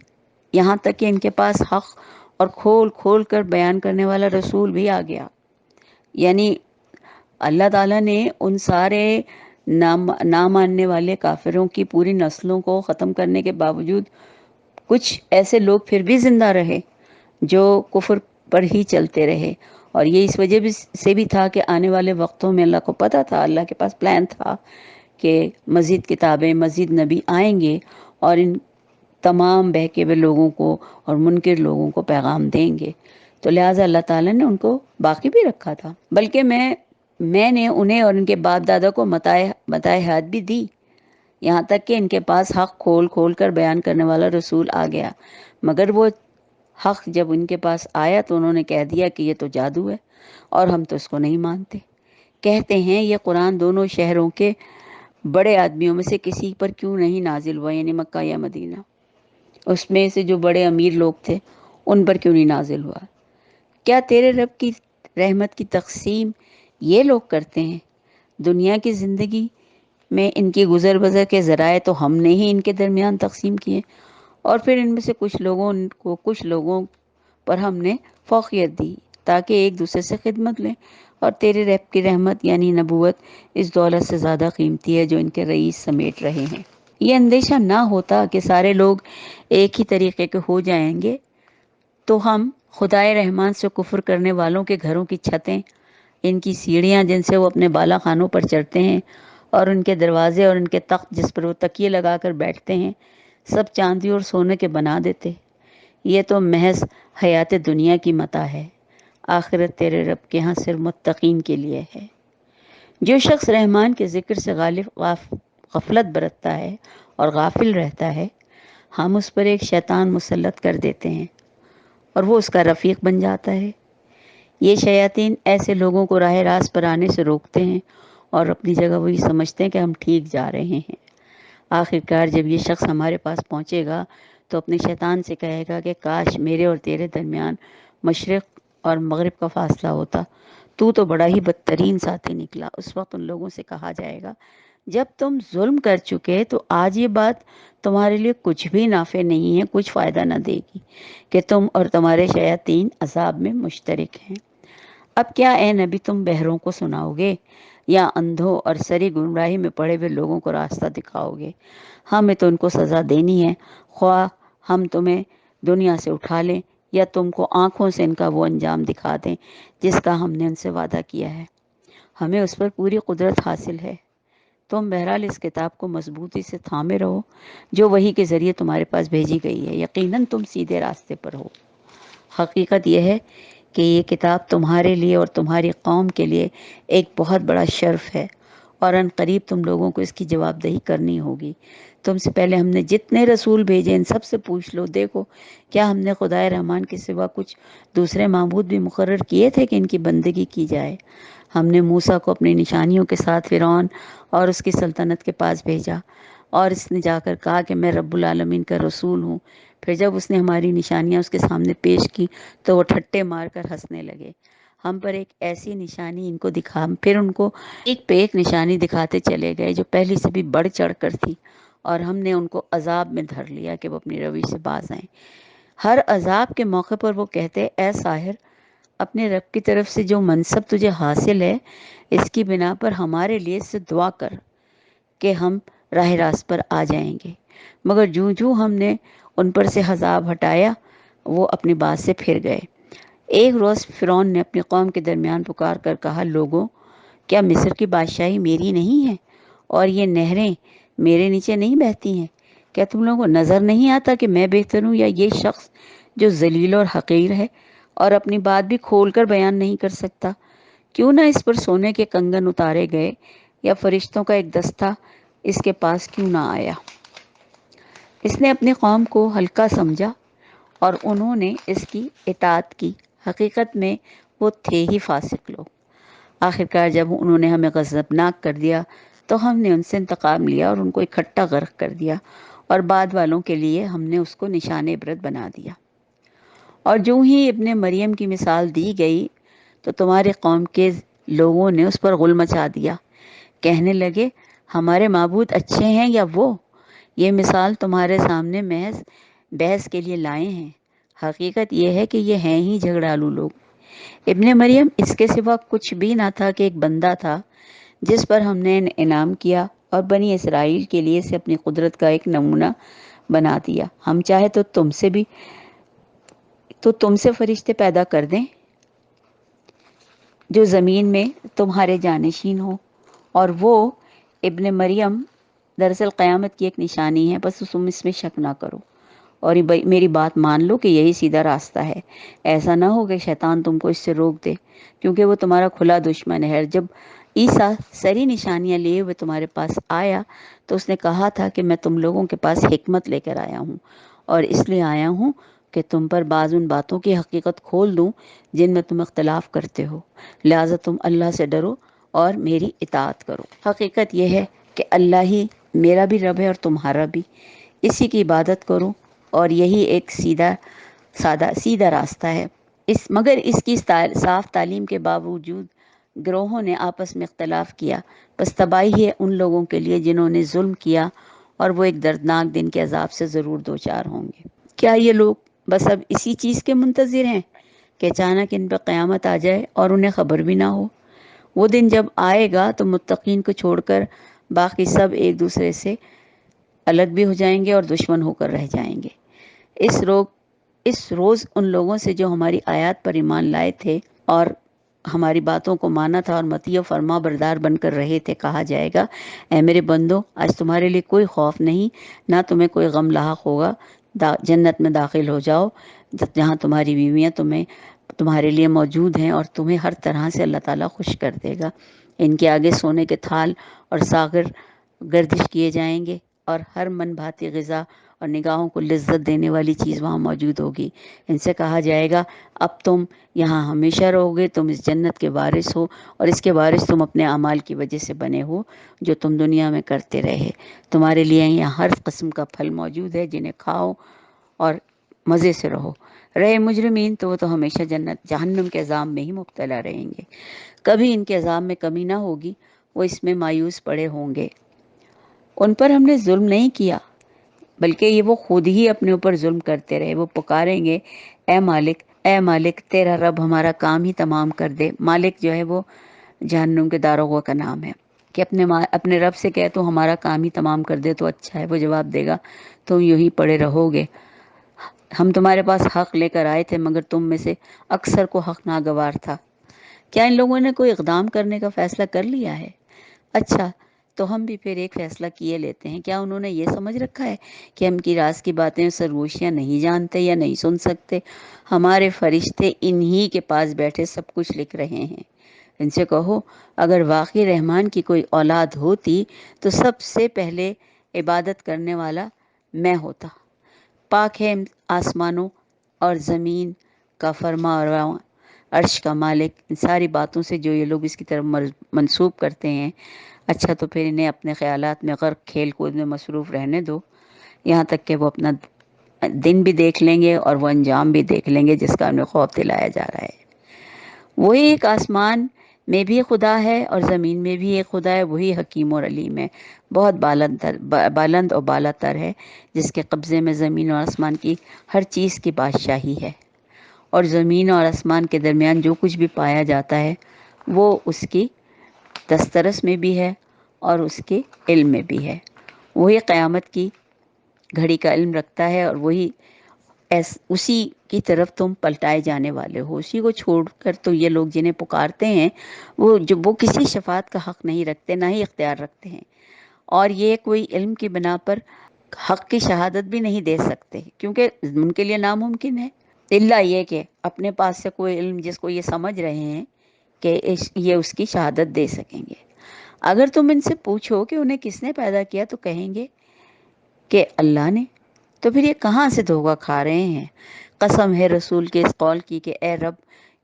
یہاں تک کہ ان کے پاس حق اور کھول کھول کر بیان کرنے والا رسول بھی آ گیا۔ یعنی اللہ تعالیٰ نے ان سارے نہ ماننے والے کافروں کی پوری نسلوں کو ختم کرنے کے باوجود کچھ ایسے لوگ پھر بھی زندہ رہے جو کفر پر ہی چلتے رہے، اور یہ اس وجہ سے بھی تھا کہ آنے والے وقتوں میں اللہ کو پتہ تھا، اللہ کے پاس پلان تھا کہ مزید کتابیں، مزید نبی آئیں گے اور ان تمام بہکے ہوئے لوگوں کو اور منکر لوگوں کو پیغام دیں گے، تو لہٰذا اللہ تعالیٰ نے ان کو باقی بھی رکھا تھا۔ بلکہ میں نے انہیں اور ان کے باپ دادا کو متاع حیات بھی دی، یہاں تک کہ ان کے پاس حق کھول کھول کر بیان کرنے والا رسول آ گیا، مگر وہ حق جب ان کے پاس آیا تو انہوں نے کہہ دیا کہ یہ تو جادو ہے اور ہم تو اس کو نہیں مانتے۔ کہتے ہیں یہ قرآن دونوں شہروں کے بڑے آدمیوں میں سے کسی پر کیوں نہیں نازل ہوا، یعنی مکہ یا مدینہ، اس میں سے جو بڑے امیر لوگ تھے ان پر کیوں نہیں نازل ہوا؟ کیا تیرے رب کی رحمت کی تقسیم یہ لوگ کرتے ہیں؟ دنیا کی زندگی میں ان کی گزر بسر کے ذرائع تو ہم نے ہی ان کے درمیان تقسیم کیے، اور پھر ان میں سے کچھ لوگوں پر ہم نے فوقیت دی تاکہ ایک دوسرے سے خدمت لیں، اور تیرے رب کی رحمت یعنی نبوت اس دولت سے زیادہ قیمتی ہے جو ان کے رئیس سمیٹ رہے ہیں۔ یہ اندیشہ نہ ہوتا کہ سارے لوگ ایک ہی طریقے کے ہو جائیں گے تو ہم خدائے رحمان سے کفر کرنے والوں کے گھروں کی چھتیں، ان کی سیڑھیاں جن سے وہ اپنے بالا خانوں پر چڑھتے ہیں، اور ان کے دروازے اور ان کے تخت جس پر وہ تکیے لگا کر بیٹھتے ہیں، سب چاندی اور سونے کے بنا دیتے۔ یہ تو محض حیات دنیا کی متاع ہے، آخرت تیرے رب کے ہاں صرف متقین کے لیے ہے۔ جو شخص رحمان کے ذکر سے غفلت برتتا ہے اور غافل رہتا ہے، ہم اس پر ایک شیطان مسلط کر دیتے ہیں اور وہ اس کا رفیق بن جاتا ہے۔ یہ شیاطین ایسے لوگوں کو راہ راست پر آنے سے روکتے ہیں اور اپنی جگہ وہی سمجھتے ہیں کہ ہم ٹھیک جا رہے ہیں۔ آخرکار جب یہ شخص ہمارے پاس پہنچے گا تو اپنے شیطان سے کہے گا کہ کاش میرے اور تیرے درمیان مشرق اور مغرب کا فاصلہ ہوتا، تو بڑا ہی بدترین ساتھی نکلا۔ اس وقت ان لوگوں سے کہا جائے گا جب تم ظلم کر چکے تو آج یہ بات تمہارے لیے کچھ بھی نافع نہیں ہے، کچھ فائدہ نہ دے گی کہ تم اور تمہارے شیاطین عذاب میں مشترک ہیں۔ اب کیا اے نبی تم بہروں کو سناؤ گے یا اندھوں اور سری گمراہی میں پڑے ہوئے لوگوں کو راستہ دکھاؤ گے؟ ہمیں تو ان کو سزا دینی ہے، خواہ ہم تمہیں دنیا سے اٹھا لیں یا تم کو آنکھوں سے ان کا وہ انجام دکھا دیں جس کا ہم نے ان سے وعدہ کیا ہے۔ ہمیں اس پر پوری قدرت حاصل ہے۔ تم بہرحال اس کتاب کو مضبوطی سے تھامے رہو جو وحی کے ذریعے تمہارے پاس بھیجی گئی ہے، یقیناً تم سیدھے راستے پر ہو۔ حقیقت یہ ہے کہ یہ کتاب تمہارے لیے اور تمہاری قوم کے لیے ایک بہت بڑا شرف ہے، اور ان قریب تم لوگوں کو اس کی جواب دہی کرنی ہوگی۔ تم سے پہلے ہم نے جتنے رسول بھیجے ان سب سے پوچھ لو، دیکھو کیا ہم نے خدائے رحمان کے سوا کچھ دوسرے معبود بھی مقرر کیے تھے کہ ان کی بندگی کی جائے؟ ہم نے موسیٰ کو اپنی نشانیوں کے ساتھ فرعون اور اس کی سلطنت کے پاس بھیجا، اور اس نے جا کر کہا کہ میں رب العالمین کا رسول ہوں۔ پھر جب اس نے ہماری نشانیاں اس کے سامنے پیش کی تو وہ ٹھٹے مار کر ہنسنے لگے۔ ہم پر ایک ایسی نشانی ان کو دکھا، پھر ان کو ایک پہ ایک نشانی دکھاتے چلے گئے جو پہلی سے بھی بڑھ چڑھ کر تھی، اور ہم نے ان کو عذاب میں دھر لیا کہ وہ اپنی روش سے باز آئیں۔ ہر عذاب کے موقع پر وہ کہتے اے ساحر، اپنے رب کی طرف سے جو منصب تجھے حاصل ہے اس کی بنا پر ہمارے لیے اس سے دعا کر کہ ہم راہ راست پر آ جائیں گے۔ مگر جوں ہم نے ان پر سے عذاب ہٹایا وہ اپنی بات سے پھر گئے۔ ایک روز فرعون نے اپنی قوم کے درمیان پکار کر کہا، لوگوں کیا مصر کی بادشاہی میری نہیں ہے اور یہ نہریں میرے نیچے نہیں بہتی ہیں؟ کیا تم لوگوں کو نظر نہیں آتا کہ میں بہتر ہوں یا یہ شخص جو ذلیل اور حقیر ہے اور اپنی بات بھی کھول کر بیان نہیں کر سکتا؟ کیوں نہ اس پر سونے کے کنگن اتارے گئے یا فرشتوں کا ایک دستہ اس کے پاس کیوں نہ آیا؟ اس نے اپنی قوم کو ہلکا سمجھا اور انہوں نے اس کی اطاعت کی۔ حقیقت میں وہ تھے ہی فاسق لوگ۔ آخرکار جب انہوں نے ہمیں غضبناک کر دیا تو ہم نے ان سے انتقام لیا اور ان کو اکٹھا غرق کر دیا، اور بعد والوں کے لیے ہم نے اس کو نشان عبرت بنا دیا۔ اور جو ہی ابن مریم کی مثال دی گئی تو تمہارے قوم کے لوگوں نے اس پر غل مچا دیا، کہنے لگے ہمارے معبود اچھے ہیں یا وہ؟ یہ مثال تمہارے سامنے محض بحث کے لیے لائے ہیں، حقیقت یہ ہے کہ یہ ہیں ہی جھگڑالو لوگ۔ ابن مریم اس کے سوا کچھ بھی نہ تھا کہ ایک بندہ تھا جس پر ہم نے انعام کیا اور بنی اسرائیل کے لیے اسے اپنی قدرت کا ایک نمونہ بنا دیا۔ ہم چاہے تو تم سے فرشتے پیدا کر دیں جو زمین میں تمہارے جانشین ہو، اور وہ ابن مریم دراصل قیامت کی ایک نشانی ہے، بس تم اس میں شک نہ کرو اور میری بات مان لو کہ یہی سیدھا راستہ ہے۔ ایسا نہ ہو کہ شیطان تم کو اس سے روک دے، کیونکہ وہ تمہارا کھلا دشمن ہے۔ جب عیسیٰ سری نشانیاں لیے ہوئے تمہارے پاس آیا تو اس نے کہا تھا کہ میں تم لوگوں کے پاس حکمت لے کر آیا ہوں، اور اس لیے آیا ہوں کہ تم پر بعض ان باتوں کی حقیقت کھول دوں جن میں تم اختلاف کرتے ہو، لہٰذا تم اللہ سے ڈرو اور میری اطاعت کرو۔ حقیقت یہ ہے کہ اللہ ہی میرا بھی رب ہے اور تمہارا بھی، اسی کی عبادت کرو، اور یہی ایک سیدھا راستہ ہے۔ مگر اس کی صاف تعلیم کے باوجود گروہوں نے آپس میں اختلاف کیا، بس تباہی ہے ان لوگوں کے لیے جنہوں نے ظلم کیا، اور وہ ایک دردناک دن کے عذاب سے ضرور دوچار ہوں گے۔ کیا یہ لوگ بس اب اسی چیز کے منتظر ہیں کہ اچانک ان پہ قیامت آ جائے اور انہیں خبر بھی نہ ہو؟ وہ دن جب آئے گا تو متقین کو چھوڑ کر باقی سب ایک دوسرے سے الگ بھی ہو جائیں گے اور دشمن ہو کر رہ جائیں گے۔ اس روز ان لوگوں سے جو ہماری آیات پر ایمان لائے تھے اور ہماری باتوں کو مانا تھا اور مطیع و فرما بردار بن کر رہے تھے، کہا جائے گا، اے میرے بندو، آج تمہارے لیے کوئی خوف نہیں، نہ تمہیں کوئی غم لاحق ہوگا، جنت میں داخل ہو جاؤ جہاں تمہاری بیویاں تمہارے لیے موجود ہیں، اور تمہیں ہر طرح سے اللہ تعالیٰ خوش کر دے گا۔ ان کے آگے سونے کے تھال اور ساغر گردش کیے جائیں گے، اور ہر من بھاتی غذا اور نگاہوں کو لذت دینے والی چیز وہاں موجود ہوگی۔ ان سے کہا جائے گا، اب تم یہاں ہمیشہ رہو گے، تم اس جنت کے وارث ہو، اور اس کے وارث تم اپنے اعمال کی وجہ سے بنے ہو جو تم دنیا میں کرتے رہے۔ تمہارے لیے یہاں ہر قسم کا پھل موجود ہے، جنہیں کھاؤ اور مزے سے رہو۔ رہے مجرمین تو وہ تو ہمیشہ جہنم کے عذاب میں ہی مبتلا رہیں گے، کبھی ان کے عذاب میں کمی نہ ہوگی، وہ اس میں مایوس پڑے ہوں گے۔ ان پر ہم نے ظلم نہیں کیا، بلکہ یہ وہ خود ہی اپنے اوپر ظلم کرتے رہے۔ وہ پکاریں گے، اے مالک، اے مالک، تیرا رب ہمارا کام ہی تمام کر دے۔ مالک جو ہے وہ جہنم کے داروغہ کا نام ہے، کہ اپنے رب سے کہے تو ہمارا کام ہی تمام کر دے تو اچھا ہے۔ وہ جواب دے گا، تم یوں ہی پڑے رہو گے، ہم تمہارے پاس حق لے کر آئے تھے، مگر تم میں سے اکثر کو حق ناگوار تھا۔ کیا ان لوگوں نے کوئی اقدام کرنے کا فیصلہ کر لیا ہے؟ اچھا، تو ہم بھی پھر ایک فیصلہ کیے لیتے ہیں۔ کیا انہوں نے یہ سمجھ رکھا ہے کہ ہم کی راز کی باتیں سرگوشیاں نہیں جانتے یا نہیں سن سکتے؟ ہمارے فرشتے انہی کے پاس بیٹھے سب کچھ لکھ رہے ہیں۔ ان سے کہو، اگر واقعی رحمان کی کوئی اولاد ہوتی تو سب سے پہلے عبادت کرنے والا میں ہوتا۔ پاک ہے آسمانوں اور زمین کا فرمانرواں، عرش کا مالک، ان ساری باتوں سے جو یہ لوگ اس کی طرف منسوب کرتے ہیں۔ اچھا، تو پھر انہیں اپنے خیالات میں غرق، کھیل کود میں مصروف رہنے دو، یہاں تک کہ وہ اپنا دن بھی دیکھ لیں گے اور وہ انجام بھی دیکھ لیں گے جس کا انہیں خوف دلایا جا رہا ہے۔ وہی ایک آسمان میں بھی خدا ہے اور زمین میں بھی ایک خدا ہے، وہی حکیم اور علیم ہے، بہت بلند اور بالا تر ہے، جس کے قبضے میں زمین اور آسمان کی ہر چیز کی بادشاہی ہے، اور زمین اور آسمان کے درمیان جو کچھ بھی پایا جاتا ہے وہ اس کی دسترس میں بھی ہے اور اس کے علم میں بھی ہے۔ وہی قیامت کی گھڑی کا علم رکھتا ہے، اور وہی اسی کی طرف تم پلٹائے جانے والے ہو۔ اسی کو چھوڑ کر تو یہ لوگ جنہیں پکارتے ہیں وہ کسی شفاعت کا حق نہیں رکھتے، نہ ہی اختیار رکھتے ہیں، اور یہ کوئی علم کی بنا پر حق کی شہادت بھی نہیں دے سکتے، کیونکہ ان کے لیے ناممکن ہے، الا یہ کہ اپنے پاس سے کوئی علم جس کو یہ سمجھ رہے ہیں کہ یہ اس کی شہادت دے سکیں گے۔ اگر تم ان سے پوچھو کہ انہیں کس نے پیدا کیا تو کہیں گے کہ اللہ نے۔ تو پھر یہ کہاں سے دھوکہ کھا رہے ہیں؟ قسم ہے رسول کے اس قول کی کہ اے رب،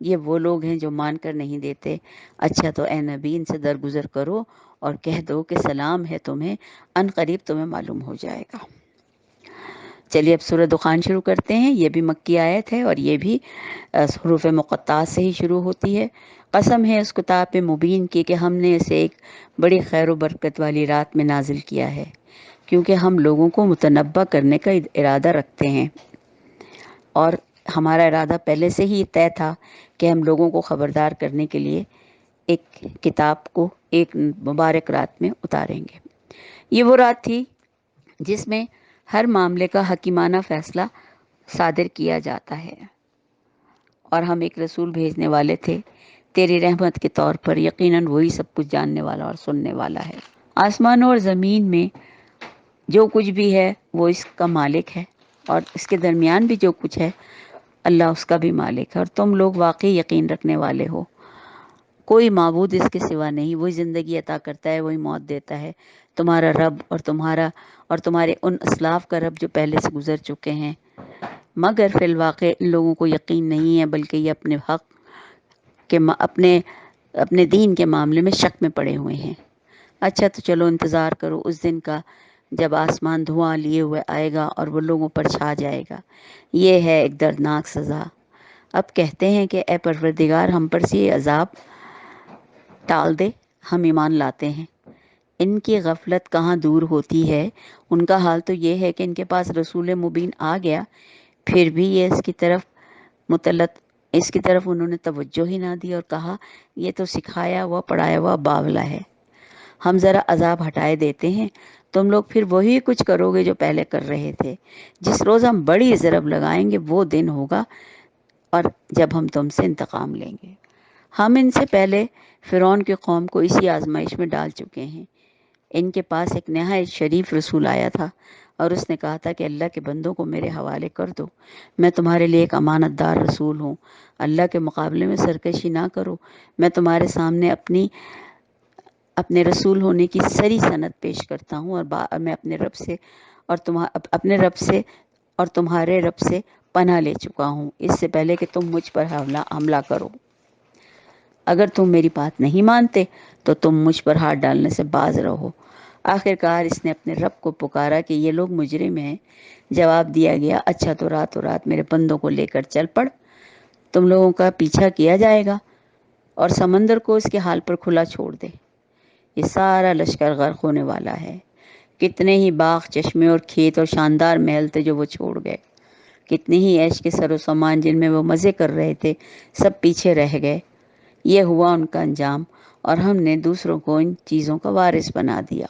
یہ وہ لوگ ہیں جو مان کر نہیں دیتے۔ اچھا، تو اے نبی، ان سے درگزر کرو اور کہہ دو کہ سلام ہے تمہیں، ان قریب تمہیں معلوم ہو جائے گا۔ چلیے اب سورہ دخان شروع کرتے ہیں۔ یہ بھی مکی آیت ہے اور یہ بھی حروف مقطعات سے ہی شروع ہوتی ہے۔ قسم ہے اس کتاب مبین کی کہ ہم نے اسے ایک بڑی خیر و برکت والی رات میں نازل کیا ہے، کیونکہ ہم لوگوں کو متنبہ کرنے کا ارادہ رکھتے ہیں، اور ہمارا ارادہ پہلے سے ہی طے تھا کہ ہم لوگوں کو خبردار کرنے کے لیے ایک کتاب کو ایک مبارک رات میں اتاریں گے۔ یہ وہ رات تھی جس میں ہر معاملے کا حکیمانہ فیصلہ صادر کیا جاتا ہے، اور ہم ایک رسول بھیجنے والے تھے تیری رحمت کے طور پر، یقیناً وہی سب کچھ جاننے والا اور سننے والا ہے۔ آسمانوں اور زمین میں جو کچھ بھی ہے وہ اس کا مالک ہے، اور اس کے درمیان بھی جو کچھ ہے اللہ اس کا بھی مالک ہے، اور تم لوگ واقعی یقین رکھنے والے ہو۔ کوئی معبود اس کے سوا نہیں، وہی زندگی عطا کرتا ہے، وہی موت دیتا ہے، تمہارا رب اور تمہارے ان اسلاف کا رب جو پہلے سے گزر چکے ہیں، مگر فی الواقع ان لوگوں کو یقین نہیں ہے، بلکہ یہ اپنے حق کے اپنے دین کے معاملے میں شک میں پڑے ہوئے ہیں۔ اچھا تو چلو انتظار کرو اس دن کا جب آسمان دھواں لیے ہوئے آئے گا اور وہ لوگوں پر چھا جائے گا۔ یہ ہے ایک دردناک سزا۔ اب کہتے ہیں کہ اے پروردگار ہم پر سے یہ عذاب ٹال دے، ہم ایمان لاتے ہیں۔ ان کی غفلت کہاں دور ہوتی ہے، ان کا حال تو یہ ہے کہ ان کے پاس رسول مبین آ گیا، پھر بھی یہ اس کی طرف انہوں نے توجہ ہی نہ دی اور کہا یہ تو سکھایا ہوا پڑھایا ہوا باولا ہے۔ ہم ذرا عذاب ہٹائے دیتے ہیں، تم لوگ پھر وہی کچھ کرو گے جو پہلے کر رہے تھے۔ جس روز ہم بڑی ضرب لگائیں گے وہ دن ہوگا اور جب ہم تم سے انتقام لیں گے۔ ہم ان سے پہلے فرعون کی قوم کو اسی آزمائش میں ڈال چکے ہیں۔ ان کے پاس ایک نہایت شریف رسول آیا تھا اور اس نے کہا تھا کہ اللہ کے بندوں کو میرے حوالے کر دو، میں تمہارے لیے ایک امانت دار رسول ہوں، اللہ کے مقابلے میں سرکشی نہ کرو، میں تمہارے سامنے اپنے رسول ہونے کی سری سند پیش کرتا ہوں، اور میں اپنے رب سے اور تمہارے رب سے پناہ لے چکا ہوں اس سے پہلے کہ تم مجھ پر حملہ کرو۔ اگر تم میری بات نہیں مانتے تو تم مجھ پر ہاتھ ڈالنے سے باز رہو۔ آخرکار اس نے اپنے رب کو پکارا کہ یہ لوگ مجرم ہیں۔ جواب دیا گیا اچھا تو راتوں رات میرے بندوں کو لے کر چل پڑ، تم لوگوں کا پیچھا کیا جائے گا اور سمندر کو اس کے حال پر کھلا چھوڑ دے۔ یہ سارا لشکر غرق ہونے والا ہے۔ کتنے ہی باغ چشمے اور کھیت اور شاندار محل تھے جو وہ چھوڑ گئے، کتنے ہی عیش کے سر و سامان جن میں وہ مزے کر رہے تھے سب پیچھے رہ گئے۔ یہ ہوا ان کا انجام، اور ہم نے دوسروں کو ان چیزوں کا وارث بنا دیا۔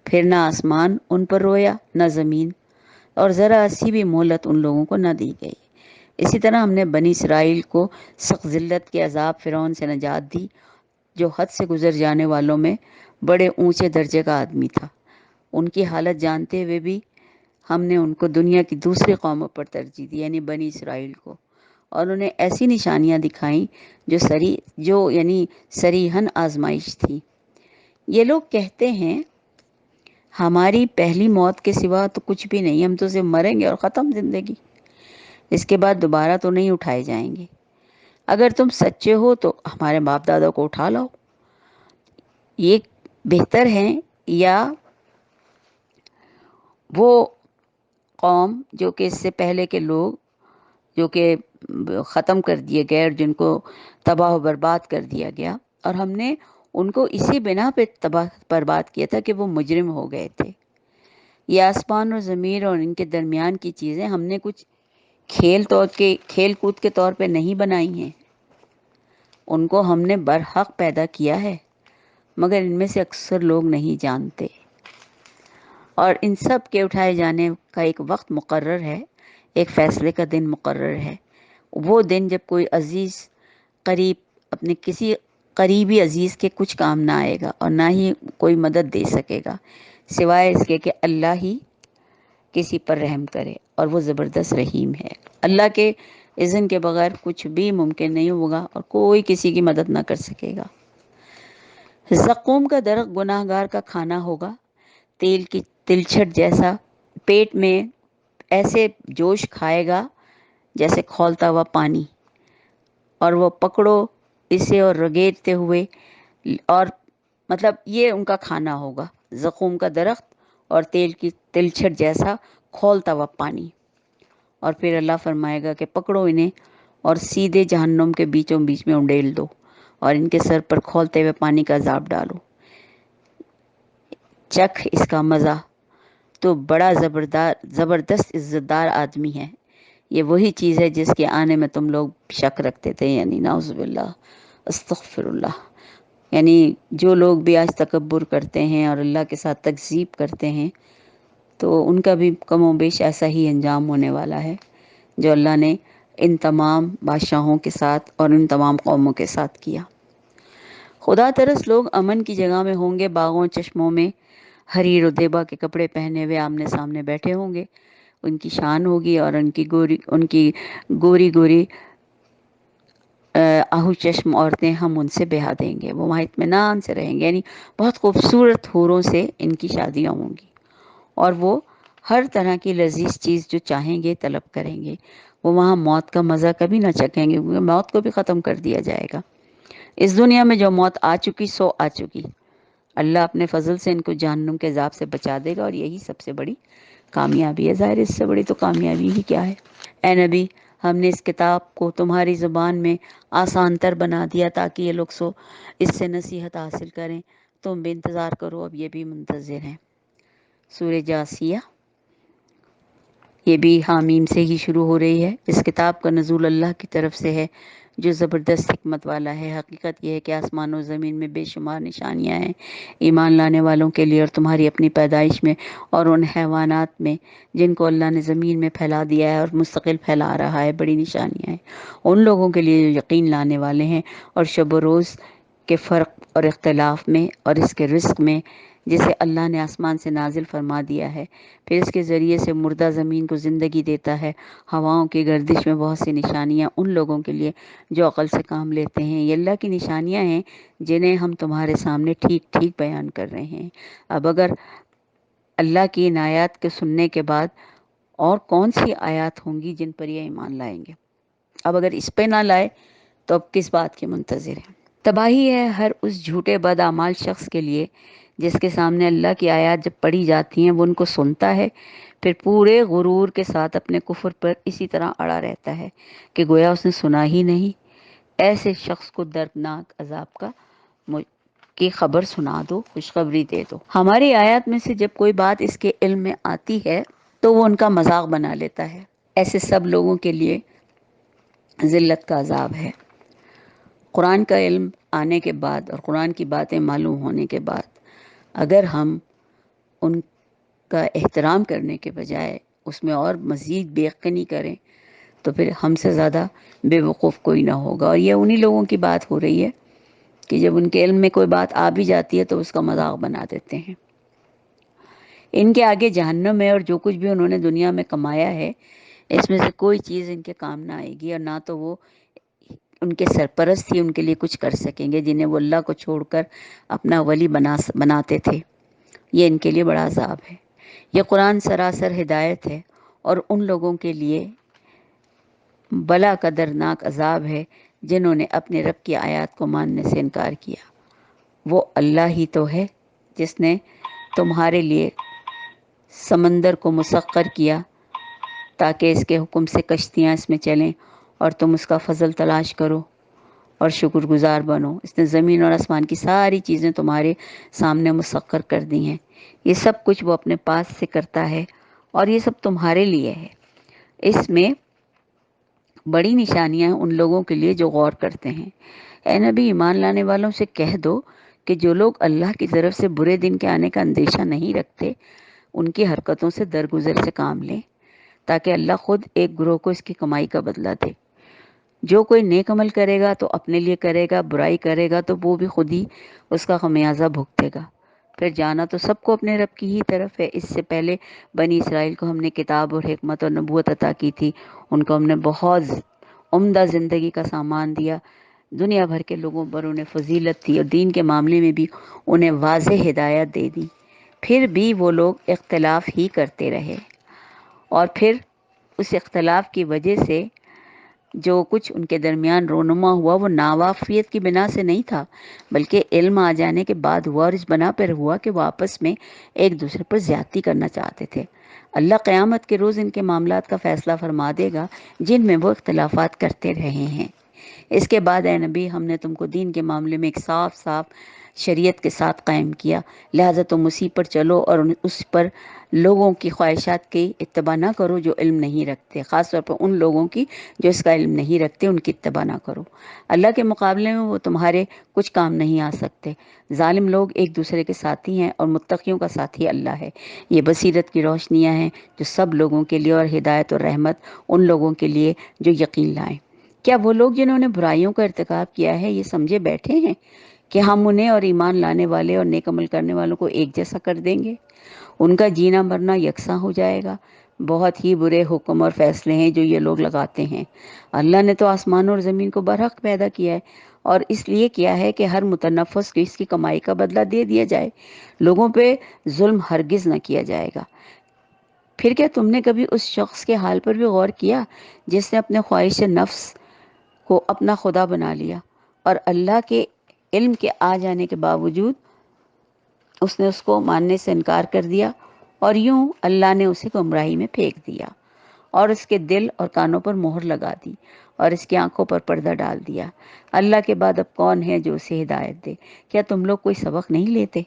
پھر نہ آسمان ان پر رویا نہ زمین، اور ذرا سی بھی مہلت ان لوگوں کو نہ دی گئی۔ اسی طرح ہم نے بنی اسرائیل کو سخت ذلت کے عذاب فرعون سے نجات دی، جو حد سے گزر جانے والوں میں بڑے اونچے درجے کا آدمی تھا۔ ان کی حالت جانتے ہوئے بھی ہم نے ان کو دنیا کی دوسری قوموں پر ترجیح دی، یعنی بنی اسرائیل کو، اور انہیں ایسی نشانیاں دکھائیں جو یعنی صریحاً آزمائش تھی۔ یہ لوگ کہتے ہیں ہماری پہلی موت کے سوا تو کچھ بھی نہیں، ہم تو صرف مریں گے اور ختم زندگی، اس کے بعد دوبارہ تو نہیں اٹھائے جائیں گے۔ اگر تم سچے ہو تو ہمارے باپ دادا کو اٹھا لاؤ، یہ بہتر ہیں، یا وہ قوم جو کہ اس سے پہلے کے لوگ جو کہ ختم کر دیے گئے اور جن کو تباہ و برباد کر دیا گیا، اور ہم نے ان کو اسی بنا پہ تباہ برباد کیا تھا کہ وہ مجرم ہو گئے تھے۔ یہ آسمان اور زمین اور ان کے درمیان کی چیزیں ہم نے کچھ کھیل کود کے طور پہ نہیں بنائی ہیں، ان کو ہم نے برحق پیدا کیا ہے، مگر ان میں سے اکثر لوگ نہیں جانتے۔ اور ان سب کے اٹھائے جانے کا ایک وقت مقرر ہے، ایک فیصلے کا دن مقرر ہے، وہ دن جب کوئی اپنے کسی قریبی عزیز کے کچھ کام نہ آئے گا اور نہ ہی کوئی مدد دے سکے گا سوائے اس کے کہ اللہ ہی کسی پر رحم کرے، اور وہ زبردست رحیم ہے۔ اللہ کے اذن کے بغیر کچھ بھی ممکن نہیں ہوگا اور کوئی کسی کی مدد نہ کر سکے گا۔ زقوم کا درخت گناہ گار کا کھانا ہوگا، تیل کی تلچھٹ جیسا پیٹ میں ایسے جوش کھائے گا جیسے کھولتا ہوا پانی، اور وہ پکڑو اسے اور رگیڑتے ہوئے، اور مطلب یہ ان کا کھانا ہوگا، زقوم کا درخت اور تیل کی تلچھٹ جیسا کھولتا ہوا پانی۔ اور پھر اللہ فرمائے گا کہ پکڑو انہیں اور سیدھے جہنم کے بیچوں بیچ میں انڈیل دو اور ان کے سر پر کھولتے ہوئے پانی کا عذاب ڈالو، چکھ اس کا مزہ، تو بڑا زبردست عزت دار آدمی ہے۔ یہ وہی چیز ہے جس کے آنے میں تم لوگ شک رکھتے تھے، یعنی نعوذ باللہ، استغفر اللہ۔ یعنی جو لوگ بھی آج تکبر کرتے ہیں اور اللہ کے ساتھ تکذیب کرتے ہیں تو ان کا بھی کم و بیش ایسا ہی انجام ہونے والا ہے جو اللہ نے ان تمام بادشاہوں کے ساتھ اور ان تمام قوموں کے ساتھ کیا۔ خدا ترس لوگ امن کی جگہ میں ہوں گے، باغوں چشموں میں حریر و دیبا کے کپڑے پہنے ہوئے آمنے سامنے بیٹھے ہوں گے، ان کی شان ہوگی اور ان کی گوری گوری آہو چشم عورتیں ہم ان سے بیاہ دیں گے، وہ وہاں اطمینان سے رہیں گے، یعنی بہت خوبصورت حوروں سے ان کی شادیاں ہوں گی اور وہ ہر طرح کی لذیذ چیز جو چاہیں گے طلب کریں گے۔ وہ وہاں موت کا مزہ کبھی نہ چکھیں گے کیونکہ موت کو بھی ختم کر دیا جائے گا۔ اس دنیا میں جو موت آ چکی سو آ چکی، اللہ اپنے فضل سے ان کو جہنم کے عذاب سے بچا دے گا اور یہی سب سے بڑی کامیابی ہے۔ ظاہر اس سے بڑی تو کامیابی ہی کیا ہے۔ اے نبی، ہم نے اس کتاب کو تمہاری زبان میں آسان تر بنا دیا تاکہ یہ لوگ اس سے نصیحت حاصل کریں۔ تم بھی انتظار کرو، اب یہ بھی منتظر ہیں۔ سورہ جاسیہ، یہ بھی حامیم سے ہی شروع ہو رہی ہے۔ اس کتاب کا نزول اللہ کی طرف سے ہے جو زبردست حکمت والا ہے۔ حقیقت یہ ہے کہ آسمان و زمین میں بے شمار نشانیاں ہیں ایمان لانے والوں کے لیے، اور تمہاری اپنی پیدائش میں اور ان حیوانات میں جن کو اللہ نے زمین میں پھیلا دیا ہے اور مستقل پھیلا رہا ہے، بڑی نشانیاں ہیں ان لوگوں کے لیے جو یقین لانے والے ہیں۔ اور شب و روز کے فرق اور اختلاف میں اور اس کے رزق میں جسے اللہ نے آسمان سے نازل فرما دیا ہے، پھر اس کے ذریعے سے مردہ زمین کو زندگی دیتا ہے۔ ہواؤں کی گردش میں بہت سی نشانیاں ان لوگوں کے لیے جو عقل سے کام لیتے ہیں۔ یہ اللہ کی نشانیاں ہیں جنہیں ہم تمہارے سامنے ٹھیک ٹھیک بیان کر رہے ہیں۔ اب اگر اللہ کی ان آیات کے سننے کے بعد اور کون سی آیات ہوں گی جن پر یہ ایمان لائیں گے؟ اب اگر اس پہ نہ لائے تو اب کس بات کے منتظر ہیں؟ تباہی ہے ہر اس جھوٹے بدعمال شخص کے لیے جس کے سامنے اللہ کی آیات جب پڑھی جاتی ہیں وہ ان کو سنتا ہے، پھر پورے غرور کے ساتھ اپنے کفر پر اسی طرح اڑا رہتا ہے کہ گویا اس نے سنا ہی نہیں۔ ایسے شخص کو دردناک عذاب کی خبر سنا دو، خوشخبری دے دو۔ ہماری آیات میں سے جب کوئی بات اس کے علم میں آتی ہے تو وہ ان کا مذاق بنا لیتا ہے۔ ایسے سب لوگوں کے لیے ذلت کا عذاب ہے۔ قرآن کا علم آنے کے بعد اور قرآن کی باتیں معلوم ہونے کے بعد اگر ہم ان کا احترام کرنے کے بجائے اس میں اور مزید بے یقینی کریں تو پھر ہم سے زیادہ بے وقوف کوئی نہ ہوگا۔ اور یہ انہی لوگوں کی بات ہو رہی ہے کہ جب ان کے علم میں کوئی بات آ بھی جاتی ہے تو اس کا مذاق بنا دیتے ہیں۔ ان کے آگے جہنم ہے اور جو کچھ بھی انہوں نے دنیا میں کمایا ہے اس میں سے کوئی چیز ان کے کام نہ آئے گی، اور نہ تو وہ ان کے سرپرست ہی ان کے لیے کچھ کر سکیں گے جنہیں وہ اللہ کو چھوڑ کر اپنا ولی بناتے تھے۔ یہ ان کے لیے بڑا عذاب ہے۔ یہ قرآن سراسر ہدایت ہے اور ان لوگوں کے لیے بلا کا دردناک عذاب ہے جنہوں نے اپنے رب کی آیات کو ماننے سے انکار کیا۔ وہ اللہ ہی تو ہے جس نے تمہارے لیے سمندر کو مسخر کیا تاکہ اس کے حکم سے کشتیاں اس میں چلیں اور تم اس کا فضل تلاش کرو اور شکر گزار بنو۔ اس نے زمین اور آسمان کی ساری چیزیں تمہارے سامنے مسخر کر دی ہیں۔ یہ سب کچھ وہ اپنے پاس سے کرتا ہے اور یہ سب تمہارے لیے ہے۔ اس میں بڑی نشانیاں ہیں ان لوگوں کے لیے جو غور کرتے ہیں۔ اے نبی، ایمان لانے والوں سے کہہ دو کہ جو لوگ اللہ کی طرف سے برے دن کے آنے کا اندیشہ نہیں رکھتے ان کی حرکتوں سے درگزر سے کام لیں تاکہ اللہ خود ایک گروہ کو اس کی کمائی کا بدلہ دے۔ جو کوئی نیک عمل کرے گا تو اپنے لیے کرے گا، برائی کرے گا تو وہ بھی خود ہی اس کا خمیازہ بھگتے گا۔ پھر جانا تو سب کو اپنے رب کی ہی طرف ہے۔ اس سے پہلے بنی اسرائیل کو ہم نے کتاب اور حکمت اور نبوت عطا کی تھی، ان کو ہم نے بہت عمدہ زندگی کا سامان دیا، دنیا بھر کے لوگوں پر انہیں فضیلت دی اور دین کے معاملے میں بھی انہیں واضح ہدایت دے دی، پھر بھی وہ لوگ اختلاف ہی کرتے رہے، اور پھر اس اختلاف کی وجہ سے جو کچھ ان کے درمیان رونما ہوا وہ ناواقفیت کی بنا سے نہیں تھا بلکہ علم آ جانے کے بعد ہوا، اور اس بنا پر ہوا کہ وہ آپس میں ایک دوسرے پر زیادتی کرنا چاہتے تھے۔ اللہ قیامت کے روز ان کے معاملات کا فیصلہ فرما دے گا جن میں وہ اختلافات کرتے رہے ہیں۔ اس کے بعد اے نبی ہم نے تم کو دین کے معاملے میں ایک صاف صاف شریعت کے ساتھ قائم کیا، لہٰذا تم اسی پر چلو اور اس پر لوگوں کی خواہشات کی اتباع نہ کرو جو علم نہیں رکھتے، خاص طور پر ان لوگوں کی جو اس کا علم نہیں رکھتے، ان کی اتباع نہ کرو۔ اللہ کے مقابلے میں وہ تمہارے کچھ کام نہیں آ سکتے۔ ظالم لوگ ایک دوسرے کے ساتھی ہیں اور متقیوں کا ساتھی اللہ ہے۔ یہ بصیرت کی روشنیاں ہیں جو سب لوگوں کے لیے، اور ہدایت اور رحمت ان لوگوں کے لیے جو یقین لائیں۔ کیا وہ لوگ جنہوں نے برائیوں کا ارتکاب کیا ہے یہ سمجھے بیٹھے ہیں کہ ہم انہیں اور ایمان لانے والے اور نیک عمل کرنے والوں کو ایک جیسا کر دیں گے؟ ان کا جینا مرنا یکساں ہو جائے گا۔ بہت ہی برے حکم اور فیصلے ہیں جو یہ لوگ لگاتے ہیں۔ اللہ نے تو آسمان اور زمین کو برحق پیدا کیا ہے، اور اس لیے کیا ہے کہ ہر متنفس کو اس کی کمائی کا بدلہ دے دیا جائے۔ لوگوں پہ ظلم ہرگز نہ کیا جائے گا۔ پھر کیا تم نے کبھی اس شخص کے حال پر بھی غور کیا جس نے اپنے خواہش نفس کو اپنا خدا بنا لیا، اور اللہ کے علم کے آ جانے کے باوجود اس نے اس کو ماننے سے انکار کر دیا، اور یوں اللہ نے اسے گمراہی میں پھینک دیا، اور اس کے دل اور کانوں پر مہر لگا دی، اور اس کی آنکھوں پر پردہ ڈال دیا۔ اللہ کے بعد اب کون ہے جو اسے ہدایت دے؟ کیا تم لوگ کوئی سبق نہیں لیتے؟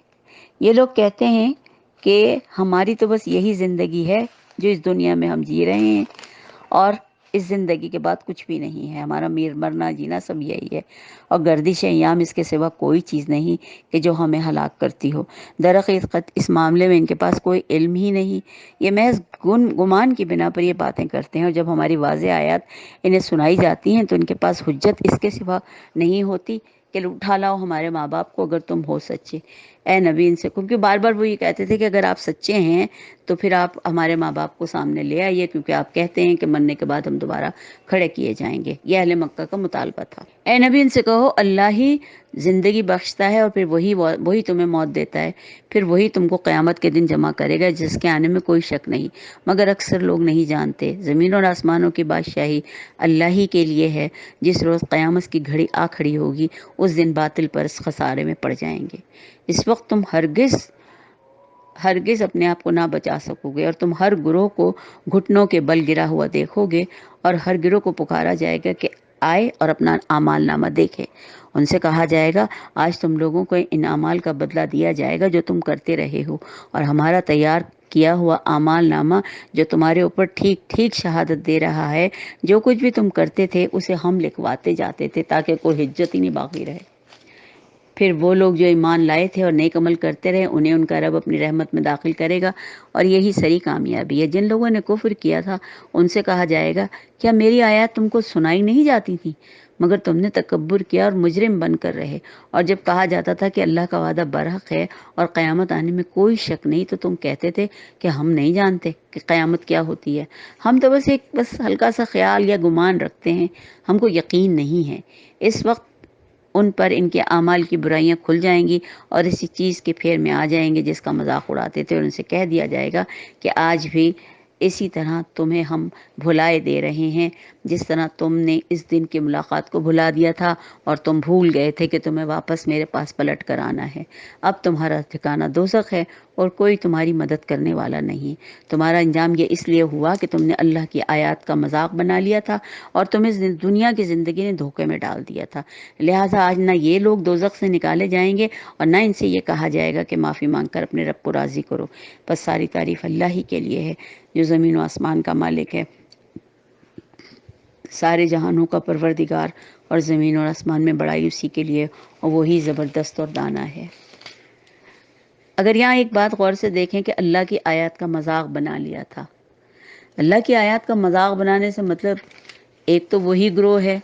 یہ لوگ کہتے ہیں کہ ہماری تو بس یہی زندگی ہے جو اس دنیا میں ہم جی رہے ہیں، اور اس زندگی کے بعد کچھ بھی نہیں ہے، ہمارا مرنا جینا سب یہی ہے، اور گردش ایام اس کے سوا کوئی چیز نہیں کہ جو ہمیں ہلاک کرتی ہو۔ درحقیقت اس معاملے میں ان کے پاس کوئی علم ہی نہیں، یہ محض گمان کی بنا پر یہ باتیں کرتے ہیں، اور جب ہماری واضح آیات انہیں سنائی جاتی ہیں تو ان کے پاس حجت اس کے سوا نہیں ہوتی کہ اٹھا لاؤ ہمارے ماں باپ کو اگر تم ہو سچے۔ اے نبی ان سے، کیونکہ بار بار وہ یہ کہتے تھے کہ اگر آپ سچے ہیں تو پھر آپ ہمارے ماں باپ کو سامنے لے آئیے، کیونکہ آپ کہتے ہیں کہ مرنے کے بعد ہم دوبارہ کھڑے کیے جائیں گے۔ یہ اہل مکہ کا مطالبہ تھا۔ اے نبی ان سے کہو اللہ ہی زندگی بخشتا ہے اور پھر وہی تمہیں موت دیتا ہے، پھر وہی تم کو قیامت کے دن جمع کرے گا جس کے آنے میں کوئی شک نہیں، مگر اکثر لوگ نہیں جانتے۔ زمین اور آسمانوں کی بادشاہی اللہ ہی کے لیے ہے۔ جس روز قیامت کی گھڑی آ کھڑی ہوگی اس دن باطل پر اس خسارے میں پڑ جائیں گے۔ اس وقت تم ہرگز اپنے آپ کو نہ بچا سکو گے، اور تم ہر گروہ کو گھٹنوں کے بل گرا ہوا دیکھو گے، اور ہر گروہ کو پکارا جائے گا کہ آئے اور اپنا اعمال نامہ دیکھے۔ ان سے کہا جائے گا آج تم لوگوں کو ان اعمال کا بدلہ دیا جائے گا جو تم کرتے رہے ہو، اور ہمارا تیار کیا ہوا اعمال نامہ جو تمہارے اوپر ٹھیک ٹھیک شہادت دے رہا ہے، جو کچھ بھی تم کرتے تھے اسے ہم لکھواتے جاتے تھے تاکہ کوئی حجت ہی نہیں باقی رہے۔ پھر وہ لوگ جو ایمان لائے تھے اور نیک عمل کرتے رہے انہیں ان کا رب اپنی رحمت میں داخل کرے گا، اور یہی سری کامیابی ہے۔ جن لوگوں نے کفر کیا تھا ان سے کہا جائے گا کیا میری آیات تم کو سنائی نہیں جاتی تھی؟ مگر تم نے تکبر کیا اور مجرم بن کر رہے، اور جب کہا جاتا تھا کہ اللہ کا وعدہ برحق ہے اور قیامت آنے میں کوئی شک نہیں تو تم کہتے تھے کہ ہم نہیں جانتے کہ قیامت کیا ہوتی ہے، ہم تو بس ہلکا سا خیال یا گمان رکھتے ہیں، ہم کو یقین نہیں ہے۔ اس وقت ان پر ان کے اعمال کی برائیاں کھل جائیں گی اور اسی چیز کے پھیر میں آ جائیں گے جس کا مذاق اڑاتے تھے، اور ان سے کہہ دیا جائے گا کہ آج بھی اسی طرح تمہیں ہم بھلائے دے رہے ہیں جس طرح تم نے اس دن کی ملاقات کو بھلا دیا تھا اور تم بھول گئے تھے کہ تمہیں واپس میرے پاس پلٹ کر آنا ہے۔ اب تمہارا ٹھکانہ دوزخ ہے اور کوئی تمہاری مدد کرنے والا نہیں۔ تمہارا انجام یہ اس لیے ہوا کہ تم نے اللہ کی آیات کا مذاق بنا لیا تھا اور تمہیں دنیا کی زندگی نے دھوکے میں ڈال دیا تھا، لہٰذا آج نہ یہ لوگ دوزخ سے نکالے جائیں گے اور نہ ان سے یہ کہا جائے گا کہ معافی مانگ کر اپنے رب کو راضی کرو۔ بس ساری تعریف اللہ ہی کے لیے ہے جو زمین و آسمان کا مالک ہے، سارے جہانوں کا پروردگار، اور زمین اور آسمان میں بڑائی اسی کے لیے، اور وہی زبردست اور دانا ہے۔ اگر یہاں ایک بات غور سے دیکھیں کہ اللہ کی آیات کا مذاق بنا لیا تھا، اللہ کی آیات کا مذاق بنانے سے مطلب ایک تو وہی گروہ ہے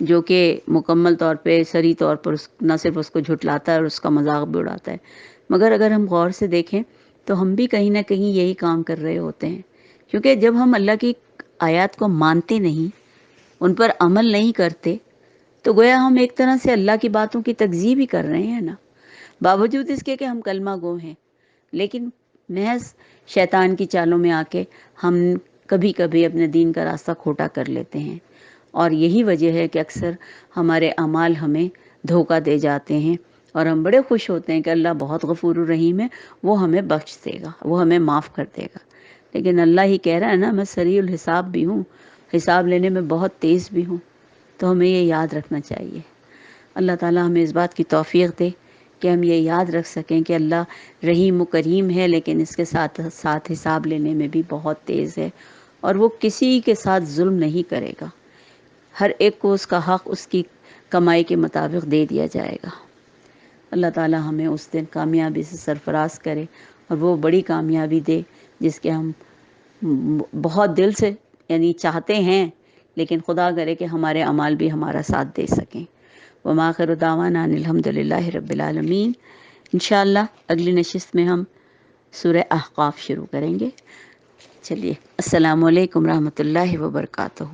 جو کہ مکمل طور پہ صریح طور پر نہ صرف اس کو جھٹلاتا ہے اور اس کا مذاق بھی اڑاتا ہے، مگر اگر ہم غور سے دیکھیں تو ہم بھی کہیں نہ کہیں یہی کام کر رہے ہوتے ہیں، کیونکہ جب ہم اللہ کی آیات کو مانتے نہیں، ان پر عمل نہیں کرتے، تو گویا ہم ایک طرح سے اللہ کی باتوں کی تکذیب ہی کر رہے ہیں نا، باوجود اس کے کہ ہم کلمہ گو ہیں، لیکن محض شیطان کی چالوں میں آ کے ہم کبھی کبھی اپنے دین کا راستہ کھوٹا کر لیتے ہیں، اور یہی وجہ ہے کہ اکثر ہمارے اعمال ہمیں دھوکہ دے جاتے ہیں، اور ہم بڑے خوش ہوتے ہیں کہ اللہ بہت غفور الرحیم ہے، وہ ہمیں بخش دے گا، وہ ہمیں معاف کر دے گا، لیکن اللہ ہی کہہ رہا ہے نا میں سریع الحساب بھی ہوں، حساب لینے میں بہت تیز بھی ہوں۔ تو ہمیں یہ یاد رکھنا چاہیے۔ اللہ تعالیٰ ہمیں اس بات کی توفیق دے کہ ہم یہ یاد رکھ سکیں کہ اللہ رحیم و کریم ہے، لیکن اس کے ساتھ ساتھ حساب لینے میں بھی بہت تیز ہے، اور وہ کسی کے ساتھ ظلم نہیں کرے گا۔ ہر ایک کو اس کا حق اس کی کمائی کے مطابق دے دیا جائے گا۔ اللہ تعالیٰ ہمیں اس دن کامیابی سے سرفراز کرے، اور وہ بڑی کامیابی دے جس کے ہم بہت دل سے یعنی چاہتے ہیں، لیکن خدا کرے کہ ہمارے اعمال بھی ہمارا ساتھ دے سکیں۔ وما آخر دعوانا ان الحمد للہ رب العالمین۔ انشاءاللہ اگلی نشست میں ہم سورہ احقاف شروع کریں گے۔ چلیے، السلام علیکم رحمۃ اللہ وبرکاتہ۔